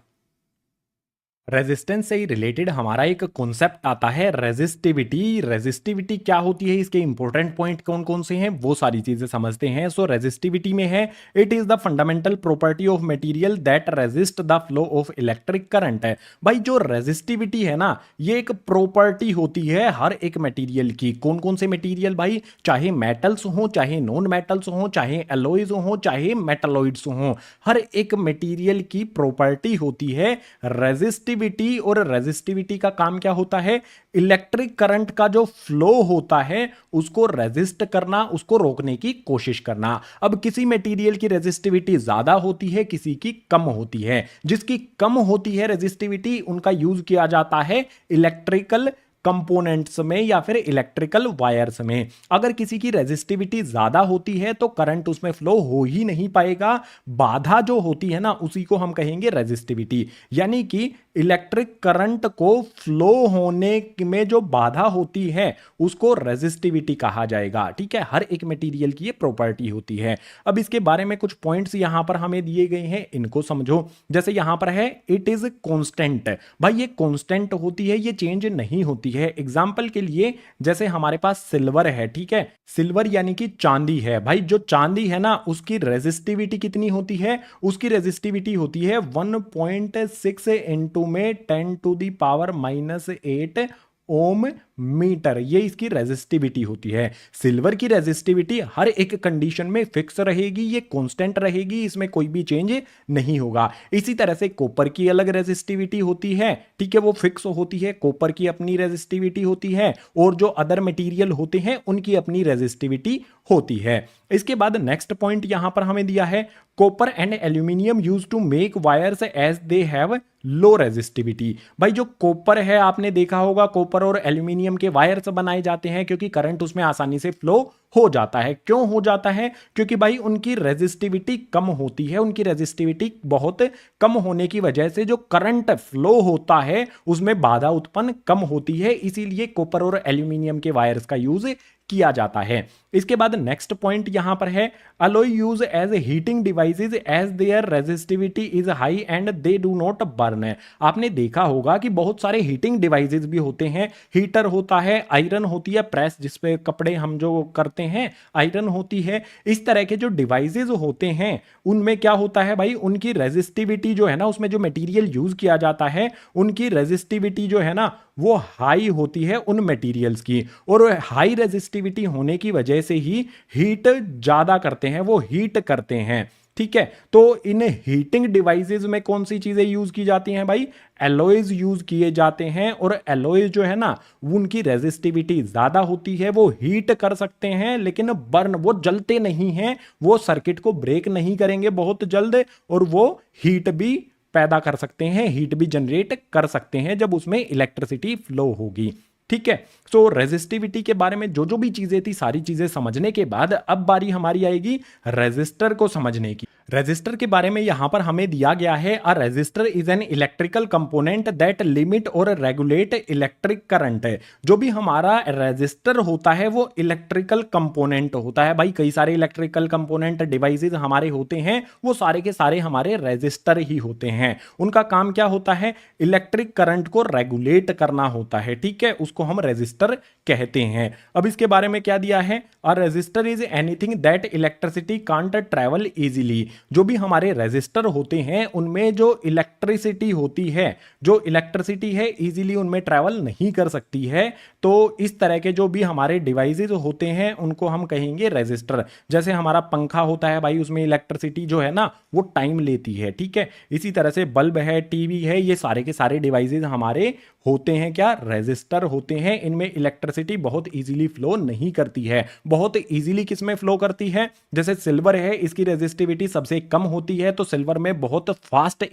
रेजिस्टेंस से ही रिलेटेड हमारा एक कॉन्सेप्ट आता है रेजिस्टिविटी। रेजिस्टिविटी क्या होती है, इसके इंपॉर्टेंट पॉइंट कौन कौन से हैं, वो सारी चीजें समझते हैं। सो रेजिस्टिविटी में है, it is the fundamental property of material that resist the flow of electric current. है भाई जो रेजिस्टिविटी है ना, ये एक प्रॉपर्टी होती है हर एक मटेरियल की। कौन कौन से मटेरियल भाई, चाहे मेटल्स हो, चाहे नॉन मेटल्स हो, चाहे एलॉयज हो, चाहे मेटलॉइड्स हो, हर एक मटेरियल की प्रॉपर्टी होती है रेजिस्टिविटी। और रेजिस्टिविटी का काम क्या होता है, इलेक्ट्रिक करंट का जो फ्लो होता है उसको रेजिस्ट करना, उसको रोकने की कोशिश करना। अब किसी मटेरियल की रेजिस्टिविटी ज्यादा होती है, किसी की कम होती है। जिसकी कम होती है रेजिस्टिविटी, उनका यूज किया जाता है इलेक्ट्रिकल कंपोनेंट्स में या फिर इलेक्ट्रिकल वायर्स में। अगर किसी की रेजिस्टिविटी ज्यादा होती है तो करंट उसमें फ्लो हो ही नहीं पाएगा। बाधा जो होती है ना, उसी को हम कहेंगे रेजिस्टिविटी, यानी कि इलेक्ट्रिक करंट को फ्लो होने में जो बाधा होती है उसको रेजिस्टिविटी कहा जाएगा, ठीक है। हर एक मटेरियल की ये प्रॉपर्टी होती है। अब इसके बारे में कुछ पॉइंट्स यहां पर हमें दिए गए हैं, इनको समझो। जैसे यहां पर है इट इज कांस्टेंट। भाई ये कांस्टेंट होती है, ये चेंज नहीं होती है। एग्जाम्पल के लिए जैसे हमारे पास सिल्वर है, ठीक है, सिल्वर यानी कि चांदी है। भाई जो चांदी है ना, उसकी रेजिस्टिविटी कितनी होती है, उसकी रेजिस्टिविटी होती है 1.6 इंटू में 10⁻⁻8 ओम मीटर, ये इसकी रेजिस्टिविटी होती है। सिल्वर की रेजिस्टिविटी हर एक कंडीशन में फिक्स रहेगी, ये कांस्टेंट रहेगी, इसमें कोई भी चेंज नहीं होगा। इसी तरह से कॉपर की अलग रेजिस्टिविटी होती है, ठीक है, वो फिक्स होती है, कॉपर की अपनी रेजिस्टिविटी होती है, और जो अदर मटेरियल होते हैं उनकी अपनी रेजिस्टिविटी होती है। इसके बाद नेक्स्ट पॉइंट यहां पर हमें दिया है, copper and aluminium use to make wires as they have low resistivity. भाई जो कॉपर है, आपने देखा होगा कॉपर और एल्यूमिनियम के वायर्स बनाए जाते हैं क्योंकि करंट उसमें आसानी से फ्लो हो जाता है। क्यों हो जाता है, क्योंकि भाई उनकी रेजिस्टिविटी कम होती है। उनकी रेजिस्टिविटी बहुत कम होने की वजह से जो करंट फ्लो होता है उसमें बाधा उत्पन्न कम होती है, इसीलिए कॉपर और एल्यूमिनियम के वायर्स का यूज किया जाता है। इसके बाद नेक्स्ट पॉइंट यहां पर है, alloy use as heating devices as their resistivity is high and they do not burn. आपने देखा होगा कि बहुत सारे हीटिंग डिवाइसेज भी होते हैं, हीटर होता है, आयरन होती है, प्रेस जिसपे कपड़े हम जो करते हैं आयरन होती है। इस तरह के जो डिवाइसेज होते हैं उनमें क्या होता है भाई, उनकी रेजिस्टिविटी जो है ना, उसमें जो मटेरियल यूज किया जाता है उनकी रेजिस्टिविटी जो है ना वो हाई होती है उन मटेरियल्स की, और हाई रेजिस्टिविटी होने की वजह से ही हीट ज्यादा करते हैं, वो हीट करते हैं, ठीक है। तो इन हीटिंग डिवाइसेस में कौन सी चीजें यूज की जाती हैं भाई, एलॉयज यूज किए जाते हैं, और एलॉयज जो है ना उनकी रेजिस्टिविटी ज्यादा होती है, वो हीट कर सकते हैं लेकिन बर्न, वो जलते नहीं हैं, वो सर्किट को ब्रेक नहीं करेंगे बहुत जल्द, और वो हीट भी पैदा कर सकते हैं, हीट भी जनरेट कर सकते हैं जब उसमें इलेक्ट्रिसिटी फ्लो होगी। ठीक है। सो रेजिस्टिविटी के बारे में जो जो भी चीजें थी सारी चीजें समझने के बाद अब बारी हमारी आएगी रेजिस्टर को समझने की। रेजिस्टर के बारे में यहां पर हमें दिया गया है, a resistor is an electrical component that limit और रेगुलेट इलेक्ट्रिक करंट। जो भी हमारा रेजिस्टर होता है वो इलेक्ट्रिकल कंपोनेंट होता है भाई। कई सारे इलेक्ट्रिकल कंपोनेंट डिवाइसेस हमारे होते हैं, वो सारे के सारे हमारे रेजिस्टर ही होते हैं। उनका काम क्या होता है? इलेक्ट्रिक करंट को रेगुलेट करना होता है, ठीक है, उसको हम रेजिस्टर कहते हैं। अब इसके बारे में क्या दिया है? A resistor is anything that electricity can't travel easily. जो भी हमारे रेजिस्टर होते हैं उनमें जो इलेक्ट्रिसिटी होती है, जो इलेक्ट्रिसिटी है इजीली उनमें ट्रेवल नहीं कर सकती है। तो इस तरह के जो भी हमारे डिवाइसेस होते हैं उनको हम कहेंगे रेजिस्टर। जैसे हमारा पंखा होता है भाई, उसमें इलेक्ट्रिसिटी जो है ना वो टाइम लेती है, ठीक है। इसी तरह से बल्ब है, टीवी है, ये सारे के सारे डिवाइसेस हमारे होते हैं क्या? रेजिस्टर होते हैं। इनमें इलेक्ट्रिसिटी बहुत इजीली फ्लो नहीं करती है। बहुत इजीली किसमें फ्लो करती है? जैसे सिल्वर है, इसकी रेजिस्टिविटी सबसे कम होती है, तो सिल्वर में बहुत फास्ट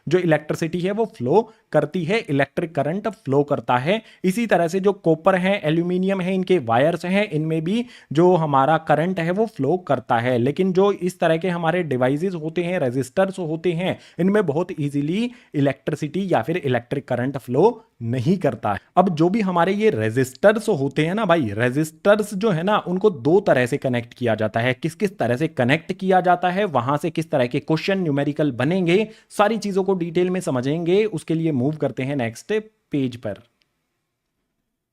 जो इलेक्ट्रिसिटी है वो फ्लो करती है, इलेक्ट्रिक करंट फ्लो करता है। इसी तरह से जो कॉपर है, एल्यूमिनियम है, इनके वायर्स हैं, इनमें भी जो हमारा करंट है वो फ्लो करता है। लेकिन जो इस तरह के हमारे डिवाइसेस होते हैं, रेजिस्टर्स होते हैं, इनमें बहुत इजीली इलेक्ट्रिसिटी या फिर इलेक्ट्रिक करंट फ्लो नहीं करता है। अब जो भी हमारे ये रेजिस्टर्स होते हैं ना भाई, रेजिस्टर्स जो है ना उनको दो तरह से कनेक्ट किया जाता है। किस किस तरह से कनेक्ट किया जाता है, वहां से किस तरह के क्वेश्चन न्यूमेरिकल बनेंगे, सारी चीजों को डिटेल में समझेंगे। उसके लिए मूव करते हैं नेक्स्ट पेज पर।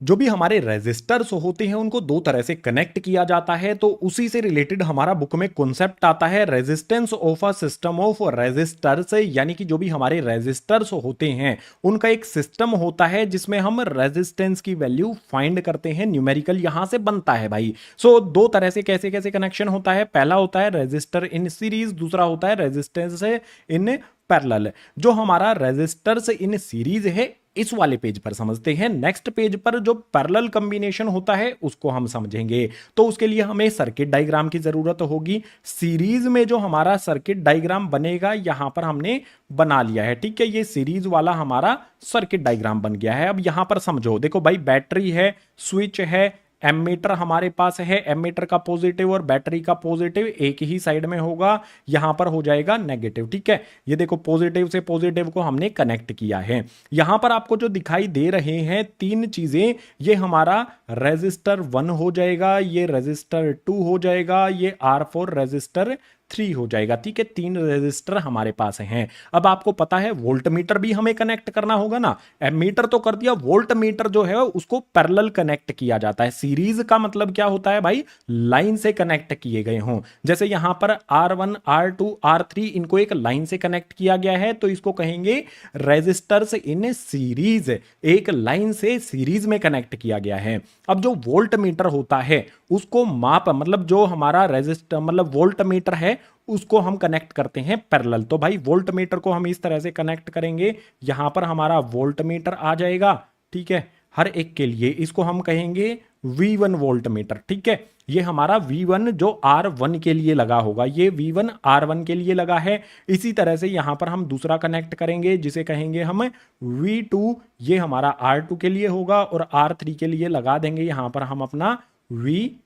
जो भी हमारे रेजिस्टर्स होते हैं उनको दो तरह से कनेक्ट किया जाता है, तो उसी से रिलेटेड हमारा बुक में कॉन्सेप्ट आता है resistance of a system of resistors. यानी कि जो भी हमारे रेजिस्टर्स होते हैं उनका एक सिस्टम होता है जिसमें हम रेजिस्टेंस की वैल्यू फाइंड करते हैं, न्यूमेरिकल यहां से बनता है भाई। सो दो तरह से कैसे कैसे कनेक्शन होता है, पहला होता है रेजिस्टर इन सीरीज, दूसरा होता है रेजिस्टेंस इन पैरेलल। जो हमारा रेजिस्टर्स इन सीरीज है इस वाले पेज पर समझते हैं। नेक्स्ट पेज पर जो पैरेलल कॉम्बिनेशन होता है उसको हम समझेंगे। तो उसके लिए हमें सर्किट डायग्राम की जरूरत होगी। सीरीज में जो हमारा सर्किट डायग्राम बनेगा यहां पर हमने बना लिया है, ठीक है। ये सीरीज वाला हमारा सर्किट डायग्राम बन गया है। अब यहां पर समझो, देखो भाई बैटरी है, स्विच है, एमीटर हमारे पास है। एमीटर का पॉजिटिव और बैटरी का पॉजिटिव एक ही साइड में होगा, यहां पर हो जाएगा नेगेटिव, ठीक है। ये देखो पॉजिटिव से पॉजिटिव को हमने कनेक्ट किया है। यहां पर आपको जो दिखाई दे रहे हैं तीन चीजें, ये हमारा रेजिस्टर 1 हो जाएगा, ये रेजिस्टर 2 हो जाएगा, ये R4 रेजिस्टर 3 हो जाएगा, ठीक है। तीन रेजिस्टर हमारे पास हैं। अब आपको पता है वोल्ट मीटर भी हमें कनेक्ट करना होगा ना। एमीटर तो कर दिया, वोल्ट मीटर जो है उसको पैरेलल कनेक्ट किया जाता है। सीरीज का मतलब क्या होता है भाई? लाइन से कनेक्ट किए गए हों। जैसे यहां पर R1 R2 R3 इनको एक लाइन से कनेक्ट किया गया है, तो इसको कहेंगे रेजिस्टर्स इन सीरीज। एक लाइन से सीरीज में कनेक्ट किया गया है। अब जो वोल्ट मीटर होता है उसको माप, मतलब जो हमारा रेजिस्टर मतलब वोल्ट मीटर है उसको हम कनेक्ट करते हैं पैरेलल। तो भाई वोल्ट मीटर को हम इस तरह से कनेक्ट करेंगे, यहां पर हमारा वोल्ट मीटर आ जाएगा, ठीक है। हर एक के लिए इसको हम कहेंगे V1 वोल्ट मीटर, ठीक है। ये हमारा V1 जो R1 के लिए लगा होगा, ये V1 R1 के लिए लगा है। इसी तरह से यहां पर हम दूसरा कनेक्ट करेंगे जिसे कहेंगे हम V2, ये हमारा R2 के लिए होगा, और R3 के लिए लगा देंगे यहां पर हम अपना V3।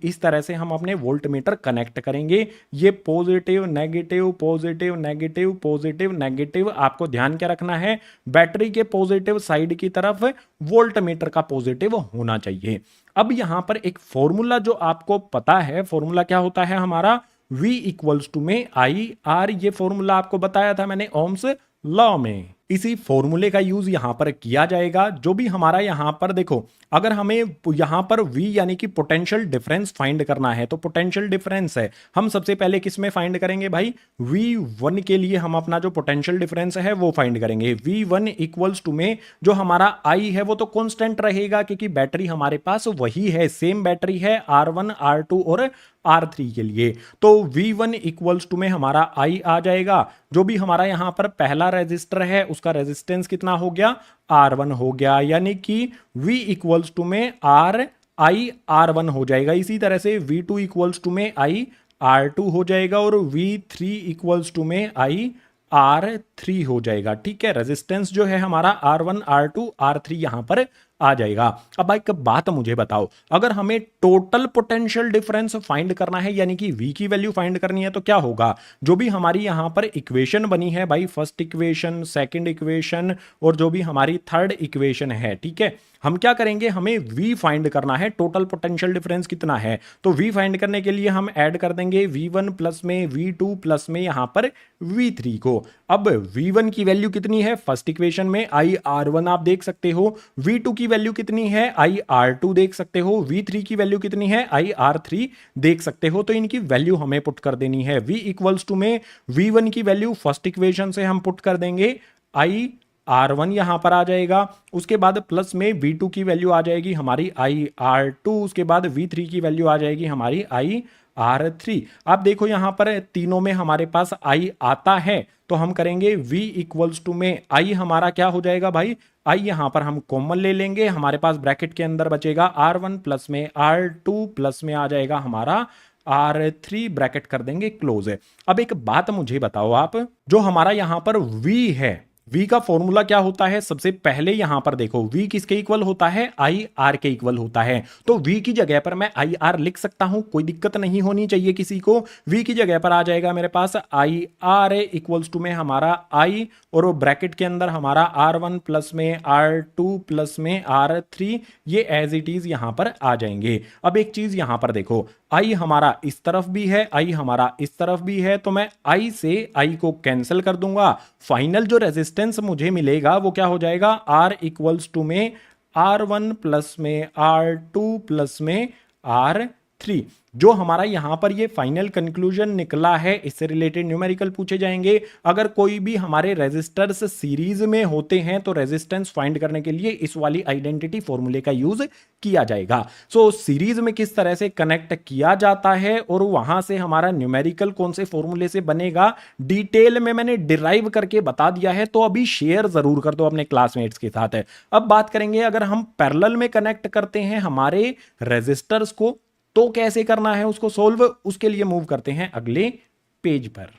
इस तरह से हम अपने वोल्ट मीटर कनेक्ट करेंगे। ये positive negative positive negative positive negative, आपको ध्यान क्या रखना है? बैटरी के पॉजिटिव साइड की तरफ वोल्ट मीटर का पॉजिटिव होना चाहिए। अब यहां पर एक फॉर्मूला जो आपको पता है, फॉर्मूला क्या होता है हमारा? V इक्वल्स टू में IR। ये फॉर्मूला आपको बताया था मैंने ओम्स लॉ में। इसी फॉर्मूले का यूज यहां पर किया जाएगा। जो भी हमारा यहां पर देखो, अगर हमें यहां पर V यानी कि पोटेंशियल डिफरेंस फाइंड करना है, तो पोटेंशियल डिफरेंस है, हम सबसे पहले किस में फाइंड करेंगे भाई? V1 के लिए हम अपना जो पोटेंशियल डिफरेंस है वो फाइंड करेंगे। V1 इक्वल्स टू में जो हमारा I है वो तो कांस्टेंट रहेगा, क्योंकि बैटरी हमारे पास वही है, सेम बैटरी है R1 R2 और R3 के लिए। तो V1 इक्वल्स टू में हमारा I आ जाएगा। जो भी हमारा यहां पर पहला रेजिस्टर है उसका रेजिस्टेंस कितना हो गया? R1 हो गया, यानी कि V इक्वल्स टू में I R1 हो जाएगा। इसी तरह से V2 इक्वल्स टू में I R2 हो जाएगा, और V3 इक्वल्स टू में I R3 हो जाएगा, ठीक है। रेजिस्टेंस जो है हमारा R1 R2 R3 यहां पर आ जाएगा। अब एक बात मुझे बताओ, अगर हमें टोटल पोटेंशियल डिफरेंस फाइंड करना है यानी कि V की वैल्यू फाइंड करनी है तो क्या होगा, जो भी हमारी यहां पर इक्वेशन बनी है भाई, फर्स्ट इक्वेशन, सेकंड इक्वेशन और जो भी हमारी थर्ड इक्वेशन है, ठीक है, हम क्या करेंगे, हमें V फाइंड करना है, टोटल पोटेंशियल डिफरेंस कितना है। तो V फाइंड करने के लिए हम ऐड कर देंगे V1 प्लस में V2 प्लस में यहां पर V3 को। अब V1 की वैल्यू कितनी है फर्स्ट इक्वेशन में, IR1 आप देख सकते हो, V2 की वैल्यू कितनी है, IR2 देख सकते हो, V3 की वैल्यू कितनी है, IR3 देख सकते हो। तो इनकी वैल्यू हमें पुट कर देनी है। V इक्वल्स टू में V1 की वैल्यू फर्स्ट इक्वेशन से हम पुट कर देंगे, IR1 यहां पर आ जाएगा, उसके बाद प्लस में V2 की वैल्यू आ जाएगी हमारी IR2, उसके बाद V3 की वैल्यू आ जाएगी हमारी IR3। आप देखो यहां पर तीनों में हमारे पास I आता है, तो हम करेंगे V इक्वल्स टू में I हमारा क्या हो जाएगा भाई, I यहां पर हम कॉमन ले लेंगे, हमारे पास ब्रैकेट के अंदर बचेगा R1 प्लस में R2 प्लस में आ जाएगा हमारा R3, ब्रैकेट कर देंगे क्लोज है। अब एक बात मुझे बताओ आप, जो हमारा यहां पर V है, V का फॉर्मूला क्या होता है, सबसे पहले यहां पर देखो V किसके इक्वल होता है, IR के इक्वल होता है। तो V की जगह पर मैं IR लिख सकता हूं, कोई दिक्कत नहीं होनी चाहिए किसी को। V की जगह पर आ जाएगा मेरे पास IR इक्वल्स टू में हमारा I और वो ब्रैकेट के अंदर हमारा R1 प्लस में R2 प्लस में R3, ये एज इट इज यहां पर आ जाएंगे। अब एक चीज यहां पर देखो, I हमारा इस तरफ भी है, I हमारा इस तरफ भी है, तो मैं I से I को कैंसिल कर दूंगा। फाइनल जो रेजिस्टेंस मुझे मिलेगा वो क्या हो जाएगा, R इक्वल्स टू में R1 प्लस में R2 प्लस में R3। जो हमारा यहां पर ये फाइनल कंक्लूजन निकला है, इससे रिलेटेड न्यूमेरिकल पूछे जाएंगे। अगर कोई भी हमारे रेजिस्टर्स सीरीज में होते हैं तो रेजिस्टेंस फाइंड करने के लिए इस वाली आइडेंटिटी फॉर्मूले का यूज किया जाएगा। सो सीरीज में किस तरह से कनेक्ट किया जाता है और वहां से हमारा न्यूमेरिकल कौन से फॉर्मूले से बनेगा, डिटेल में मैंने डिराइव करके बता दिया है, तो अभी शेयर जरूर कर दो अपने क्लासमेट्स के साथ। अब बात करेंगे, अगर हम पैरेलल में कनेक्ट करते हैं हमारे रेजिस्टर्स को तो कैसे करना है उसको सोल्व, उसके लिए मूव करते हैं अगले पेज पर।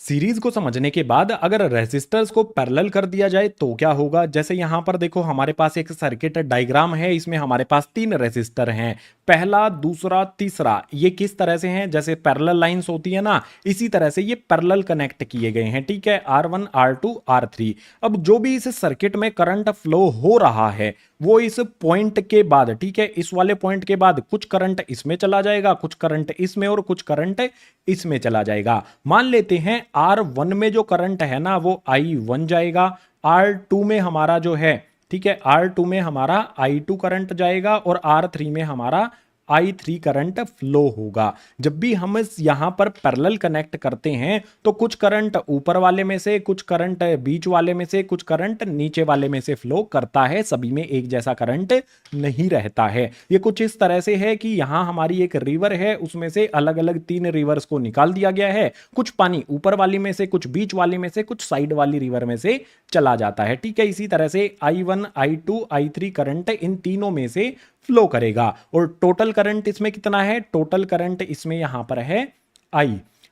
सीरीज को समझने के बाद अगर रेजिस्टर्स को पैरेलल कर दिया जाए तो क्या होगा, जैसे यहां पर देखो हमारे पास एक सर्किट डायग्राम है, इसमें हमारे पास 3 रेजिस्टर हैं, पहला, दूसरा, तीसरा। ये किस तरह से हैं, जैसे पैरेलल लाइंस होती है ना, इसी तरह से ये पैरेलल कनेक्ट किए गए हैं, ठीक है, R1 R2 R3। अब जो भी इस सर्किट में करंट फ्लो हो रहा है वो इस पॉइंट के बाद, ठीक है, इस वाले पॉइंट के बाद कुछ करंट इसमें चला जाएगा, कुछ करंट इसमें और कुछ करंट इसमें चला जाएगा। मान लेते हैं R1 में जो करंट है ना वो I1 जाएगा, R2 में हमारा जो है, ठीक है, R2 में हमारा I2 करंट जाएगा और R3 में हमारा I3 करंट फ्लो होगा। जब भी हम इस यहां पर पैरेलल कनेक्ट करते हैं तो कुछ करंट ऊपर वाले में से, कुछ करंट बीच वाले में से, कुछ करंट नीचे वाले में से फ्लो करता है, सभी में एक जैसा करंट नहीं रहता है। ये कुछ इस तरह से है कि यहां हमारी एक रिवर है, उसमें से अलग अलग 3 रिवर्स को निकाल दिया गया है, कुछ पानी ऊपर वाली में से, कुछ बीच वाली में से, कुछ साइड वाली रिवर में से चला जाता है, ठीक है। इसी तरह से I1 I2 I3 current in तीनों में से फ्लो करेगा। और टोटल करंट इसमें कितना है, टोटल करंट इसमें यहां पर है I।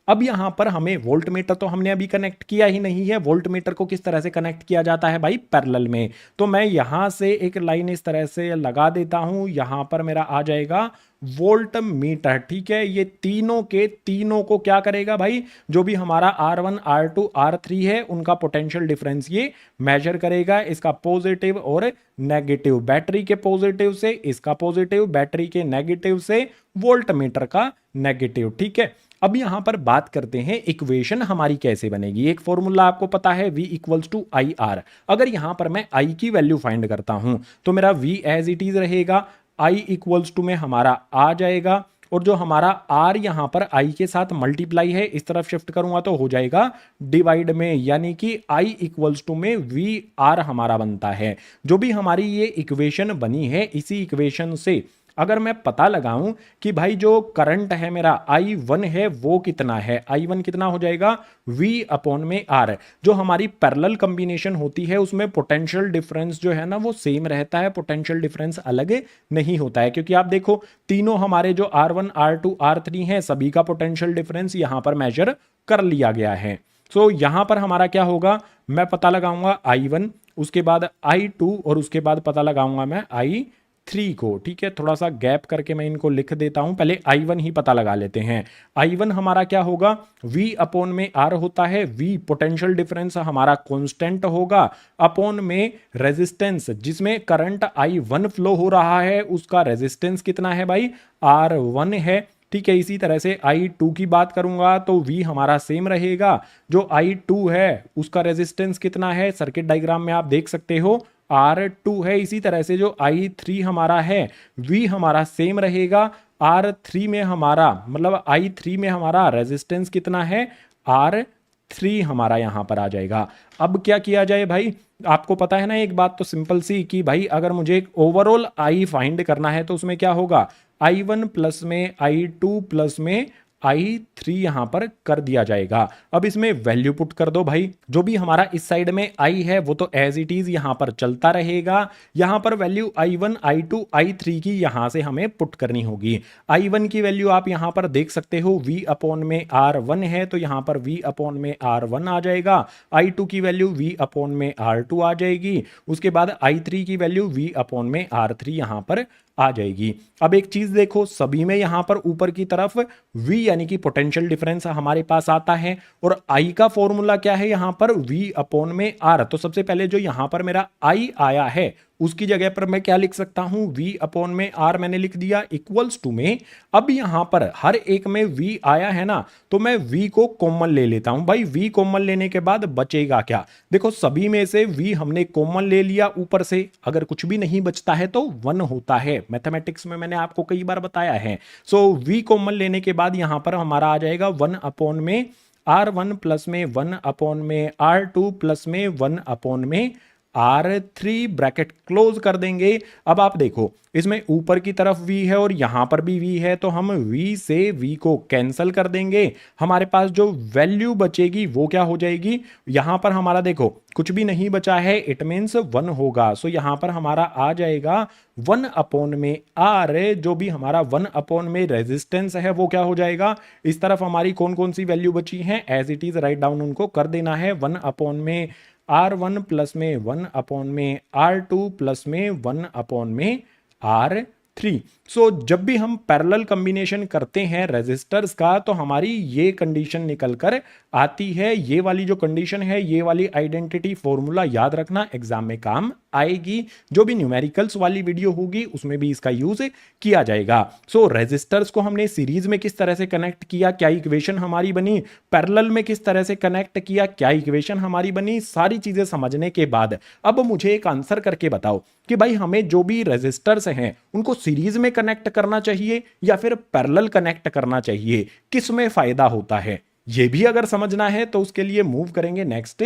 अब यहां पर हमें वोल्ट मीटर तो हमने अभी कनेक्ट किया ही नहीं है, वोल्ट मीटर को किस तरह से कनेक्ट किया जाता है भाई, पैरेलल में। तो मैं यहां से एक लाइन इस तरह से लगा देता हूं, यहां पर मेरा आ जाएगा वोल्ट मीटर, ठीक है। ये तीनों के तीनों को क्या करेगा भाई, जो भी हमारा R1 R2 R3 है उनका पोटेंशियल डिफरेंस ये मेजर करेगा, इसका पॉजिटिव और नेगेटिव, बैटरी के पॉजिटिव से इसका पॉजिटिव, बैटरी के नेगेटिव से वोल्ट मीटर का नेगेटिव, ठीक है। अब यहां पर बात करते हैं इक्वेशन हमारी कैसे बनेगी। एक फॉर्मूला आपको पता है V इक्वल्स टू IR। अगर यहां पर मैं I की वैल्यू फाइंड करता हूं तो मेरा V एज इट इज रहेगा, I इक्वल्स टू में हमारा आ जाएगा, और जो हमारा R यहां पर I के साथ मल्टीप्लाई है, इस तरफ शिफ्ट करूंगा तो हो जाएगा डिवाइड में, यानी कि I इक्वल्स टू में VR हमारा बनता है। जो भी हमारी ये इक्वेशन बनी है, इसी इक्वेशन से अगर मैं पता लगाऊं कि भाई जो करंट है मेरा I1 है वो कितना है, I1 कितना हो जाएगा V अपॉन में R। जो हमारी पैरेलल कॉम्बिनेशन होती है उसमें पोटेंशियल डिफरेंस जो है ना वो सेम रहता है, पोटेंशियल डिफरेंस अलग नहीं होता है, क्योंकि आप देखो तीनों हमारे जो R1 R2 R3 हैं सभी का पोटेंशियल डिफरेंस यहां पर मेजर कर लिया गया है। सो यहां पर हमारा क्या होगा, मैं पता लगाऊंगा I1, उसके बाद I2 और उसके बाद पता लगाऊंगा मैं I3 को। ठीक है, थोड़ा सा गैप करके मैं इनको लिख देता हूं, पहले I1 ही पता लगा लेते हैं। I1 हमारा क्या होगा, V अपॉन में R होता है। V पोटेंशियल डिफरेंस हमारा कांस्टेंट होगा, अपॉन में रेजिस्टेंस जिसमें करंट I1 फ्लो हो रहा है उसका रेजिस्टेंस कितना है भाई, R1 है। ठीक है, इसी तरह से I2 की बात करूंगा तो V हमारा सेम रहेगा, जो I2 है उसका रेजिस्टेंस कितना है, सर्किट डायग्राम में आप देख सकते हो R2 है। इसी तरह से जो I3 हमारा है V हमारा सेम रहेगा, R3 में हमारा मतलब I3 में हमारा रेजिस्टेंस कितना है, R3 हमारा यहां पर आ जाएगा। अब क्या किया जाए भाई, आपको पता है ना एक बात तो सिंपल सी कि भाई अगर मुझे एक ओवरऑल I फाइंड करना है तो उसमें क्या होगा, I1 प्लस में I2 प्लस में I3 यहां पर कर दिया जाएगा। अब इसमें वैल्यू पुट कर दो भाई, जो भी हमारा इस साइड में I है वो तो एज इट इज यहां पर चलता रहेगा। यहां पर वैल्यू I1 I2 I3 की यहां से हमें पुट करनी होगी। I1 की वैल्यू आप यहां पर देख सकते हो V अपॉन में R1 है तो यहां पर V अपॉन में R1 आ जाएगा। I2 की वैल्यू V अपॉन में R2 आ जाएगी। उसके बाद I3 की वैल्यू V अपॉन में R3 यहां पर आ जाएगी। अब एक चीज देखो, सभी में यहां पर ऊपर की तरफ V यानी कि पोटेंशियल डिफरेंस हमारे पास आता है, और I का फॉर्मूला क्या है यहां पर V अपॉन में R। तो सबसे पहले जो यहां पर मेरा I आया है उसकी जगह पर मैं क्या लिख सकता हूं, V अपॉन में R मैंने लिख दिया इक्वल्स टू में। अब यहां पर हर एक में V आया है ना, तो मैं V को कॉमन ले लेता हूं भाई। V कॉमन लेने के बाद बचेगा क्या, देखो सभी में से V हमने कॉमन ले लिया ऊपर से, अगर कुछ भी नहीं बचता है तो 1 होता है, मैथमेटिक्स में मैंने आपको कई बार बताया है। सो V कॉमन लेने के बाद यहां पर हमारा आ जाएगा 1 अपॉन में R1 प्लस में 1 अपॉन में R2 प्लस में 1 अपॉन में R3, ब्रैकेट क्लोज कर देंगे। अब आप देखो इसमें ऊपर की तरफ V है और यहां पर भी V है, तो हम V से V को कैंसिल कर देंगे। हमारे पास जो वैल्यू बचेगी वो क्या हो जाएगी, यहां पर हमारा देखो कुछ भी नहीं बचा है, इट मीन्स 1 होगा। सो यहां पर हमारा आ जाएगा 1 अपॉन में R, जो भी हमारा 1 अपॉन में रेजिस्टेंस है वो क्या हो जाएगा। इस तरफ हमारी कौन कौन सी वैल्यू बची है, as it is write down उनको कर देना है। 1 अपॉन में R1 प्लस में 1 अपॉन में R2 प्लस में 1 अपॉन में R3। सो जब भी हम पैरेलल कॉम्बिनेशन करते हैं रेजिस्टर्स का तो हमारी ये कंडीशन निकल कर आती है। ये वाली जो कंडीशन है, ये वाली आइडेंटिटी फॉर्मूला याद रखना, एग्जाम में काम आएगी। जो भी न्यूमेरिकल्स वाली वीडियो होगी उसमें भी इसका यूज किया जाएगा। सो रेजिस्टर्स को हमने सीरीज में किस तरह से कनेक्ट किया, क्या इक्वेशन हमारी बनी, पैरेलल में किस तरह से कनेक्ट किया, क्या इक्वेशन हमारी बनी, सारी चीजें समझने के बाद अब मुझे एक आंसर करके बताओ कि भाई हमें जो भी रेजिस्टर्स हैं उनको सीरीज में कनेक्ट करना चाहिए या फिर पैरेलल कनेक्ट करना चाहिए, किस में फायदा होता है। यह भी अगर समझना है तो उसके लिए मूव करेंगे नेक्स्ट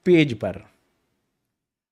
पेज पर।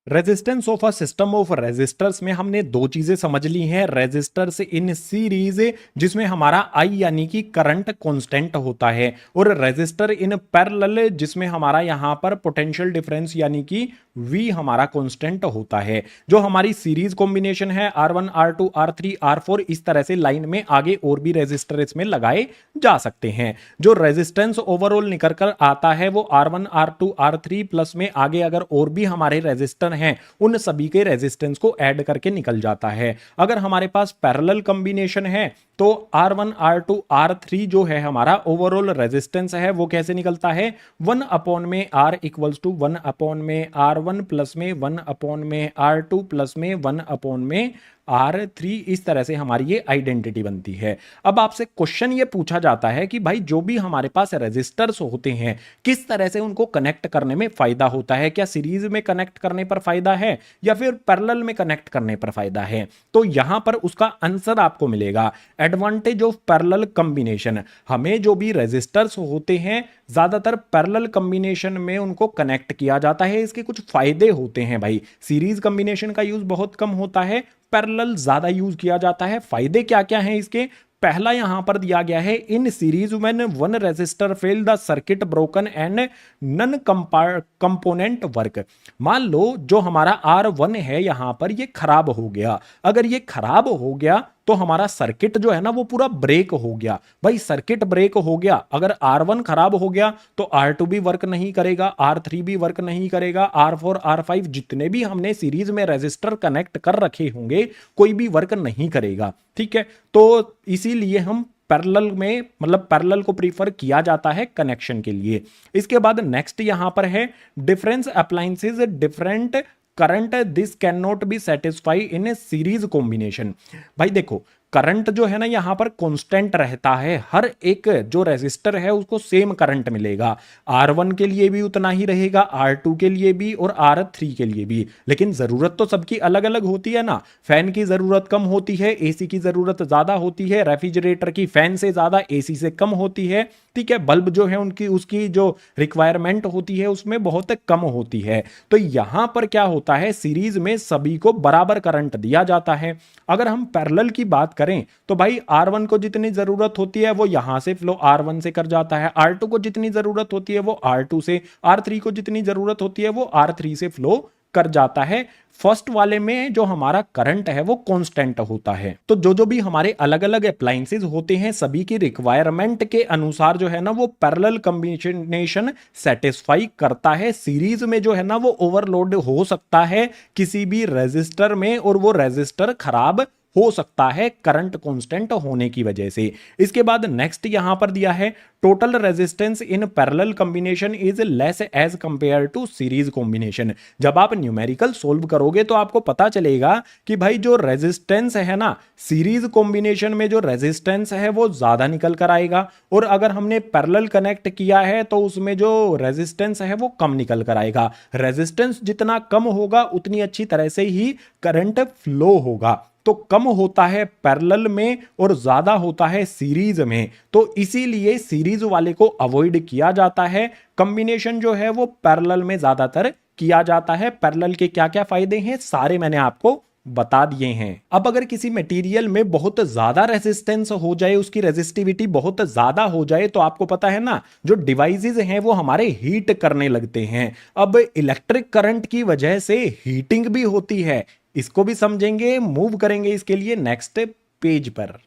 Resistance of a system of resistors में हमने दो चीजें समझ ली हैं, रेजिस्टर्स इन सीरीज जिसमें हमारा I यानी कि करंट कांस्टेंट होता है, और रेजिस्टर इन पैरेलल जिसमें हमारा यहां पर पोटेंशियल डिफरेंस यानी कि V हमारा कांस्टेंट होता है। जो हमारी सीरीज कॉम्बिनेशन है R1 R2 R3 R4, इस तरह से लाइन में आगे और भी रेजिस्टर इसमें लगाए जा सकते हैं। जो रेजिस्टेंस ओवरऑल निकल कर आता है वो R1 R2 R3 प्लस में आगे अगर और भी हमारे रेजिस्टर हैं उन सभी के रेजिस्टेंस को ऐड करके निकल जाता है। अगर हमारे पास पैरेलल कॉम्बिनेशन है तो R1 R2 R3 जो है हमारा ओवरऑल रेजिस्टेंस है वो कैसे निकलता है, 1 अपॉन में R इक्वल्स टू 1 अपॉन में R1 प्लस में 1 अपॉन में R2 प्लस में 1 अपॉन में R3। इस तरह से हमारी ये आइडेंटिटी बनती है। अब आपसे क्वेश्चन ये पूछा जाता है कि भाई जो भी हमारे पास रेजिस्टर्स होते हैं किस तरह से उनको कनेक्ट करने में फायदा होता है, क्या सीरीज में कनेक्ट करने पर फायदा है या फिर पैरेलल में कनेक्ट करने पर फायदा है। तो यहां पर उसका आंसर आपको मिलेगा एडवांटेज ऑफ पैरेलल कॉम्बिनेशन। हमें जो भी रेजिस्टर्स होते हैं ज्यादातर पैरेलल कॉम्बिनेशन में उनको कनेक्ट किया जाता है। इसके कुछ फायदे होते हैं भाई, सीरीज कॉम्बिनेशन का यूज बहुत कम होता है, पैरेलल ज्यादा यूज किया जाता है। फायदे क्या क्या हैं इसके, पहला यहां पर दिया गया है in series when one resistor fail the circuit broken and none component work. मान लो जो हमारा R1 है यहां पर ये खराब हो गया, अगर ये खराब हो गया तो हमारा सर्किट जो है ना वो पूरा ब्रेक हो गया। भाई सर्किट ब्रेक हो गया, अगर R1 खराब हो गया तो R2 भी वर्क नहीं करेगा, R3 भी वर्क नहीं करेगा, R4 R5 जितने भी हमने सीरीज में रेजिस्टर कनेक्ट कर रखे होंगे कोई भी वर्क नहीं करेगा। ठीक है, तो इसीलिए हम पैरेलल में, मतलब पैरेलल को प्रीफर किया जाता है कनेक्शन के लिए। इसके बाद नेक्स्ट यहां पर है difference appliances different current, this can not be satisfy in A series combination. भाई देखो करंट जो है ना यहां पर कांस्टेंट रहता है, हर एक जो रेजिस्टर है उसको सेम करंट मिलेगा, R1 के लिए भी उतना ही रहेगा, R2 के लिए भी और R3 के लिए भी। लेकिन जरूरत तो सबकी अलग अलग होती है ना, फैन की जरूरत कम होती है, एसी की जरूरत ज्यादा होती है, रेफ्रिजरेटर की फैन से ज्यादा एसी से कम होती है। ठीक है, बल्ब जो है उनकी उसकी जो रिक्वायरमेंट होती है उसमें बहुत कम होती है। तो यहां पर क्या होता है, सीरीज में सभी को बराबर करंट दिया जाता है। अगर हम पैरेलल की बात करें तो भाई R1 को जितनी जरूरत होती है वो यहां से फ्लो R1 से कर जाता है, R2 को जितनी जरूरत होती है वो R2 से, R3 को जितनी जरूरत होती है वो R3 से फ्लो कर जाता है। फर्स्ट वाले में जो हमारा करंट है वो कांस्टेंट होता है। तो जो भी हमारे अलग अलग अप्लायंसेस होते हैं सभी की रिक्वायरमेंट के अनुसार जो है ना वो पैरेलल कॉम्बिनेशन सेटिस्फाई करता है। सीरीज में जो है ना वो ओवरलोड हो सकता है किसी भी रेजिस्टर में और वो रेजिस्टर खराब हो सकता है करंट कांस्टेंट होने की वजह से। इसके बाद नेक्स्ट यहां पर दिया है total resistance in parallel combination is less as compare to series combination. जब आप न्यूमेरिकल सोल्व करोगे तो आपको पता चलेगा कि भाई जो रेजिस्टेंस है ना सीरीज कॉम्बिनेशन में जो रेजिस्टेंस है वो ज्यादा निकल कर आएगा, और अगर हमने पैरेलल कनेक्ट किया है तो उसमें जो रेजिस्टेंस है वो कम निकल कर आएगा। रेजिस्टेंस जितना कम होगा उतनी अच्छी तरह से ही करंट फ्लो होगा। तो कम होता है पैरेलल में और ज्यादा होता है सीरीज में, तो इसीलिए सीरीज वाले को अवॉइड किया जाता है। कॉम्बिनेशन जो है वो पैरेलल में ज्यादातर किया जाता है। पैरेलल के क्या क्या फायदे हैं सारे मैंने आपको बता दिए हैं। अब अगर किसी मटेरियल में बहुत ज्यादा रेजिस्टेंस हो जाए, उसकी रेजिस्टिविटी बहुत ज्यादा हो जाए, तो आपको पता है ना जो डिवाइसेस हैं वो हमारे हीट करने लगते हैं। अब इलेक्ट्रिक करंट की वजह से हीटिंग भी होती है, इसको भी समझेंगे। मूव करेंगे इसके लिए नेक्स्ट पेज पर।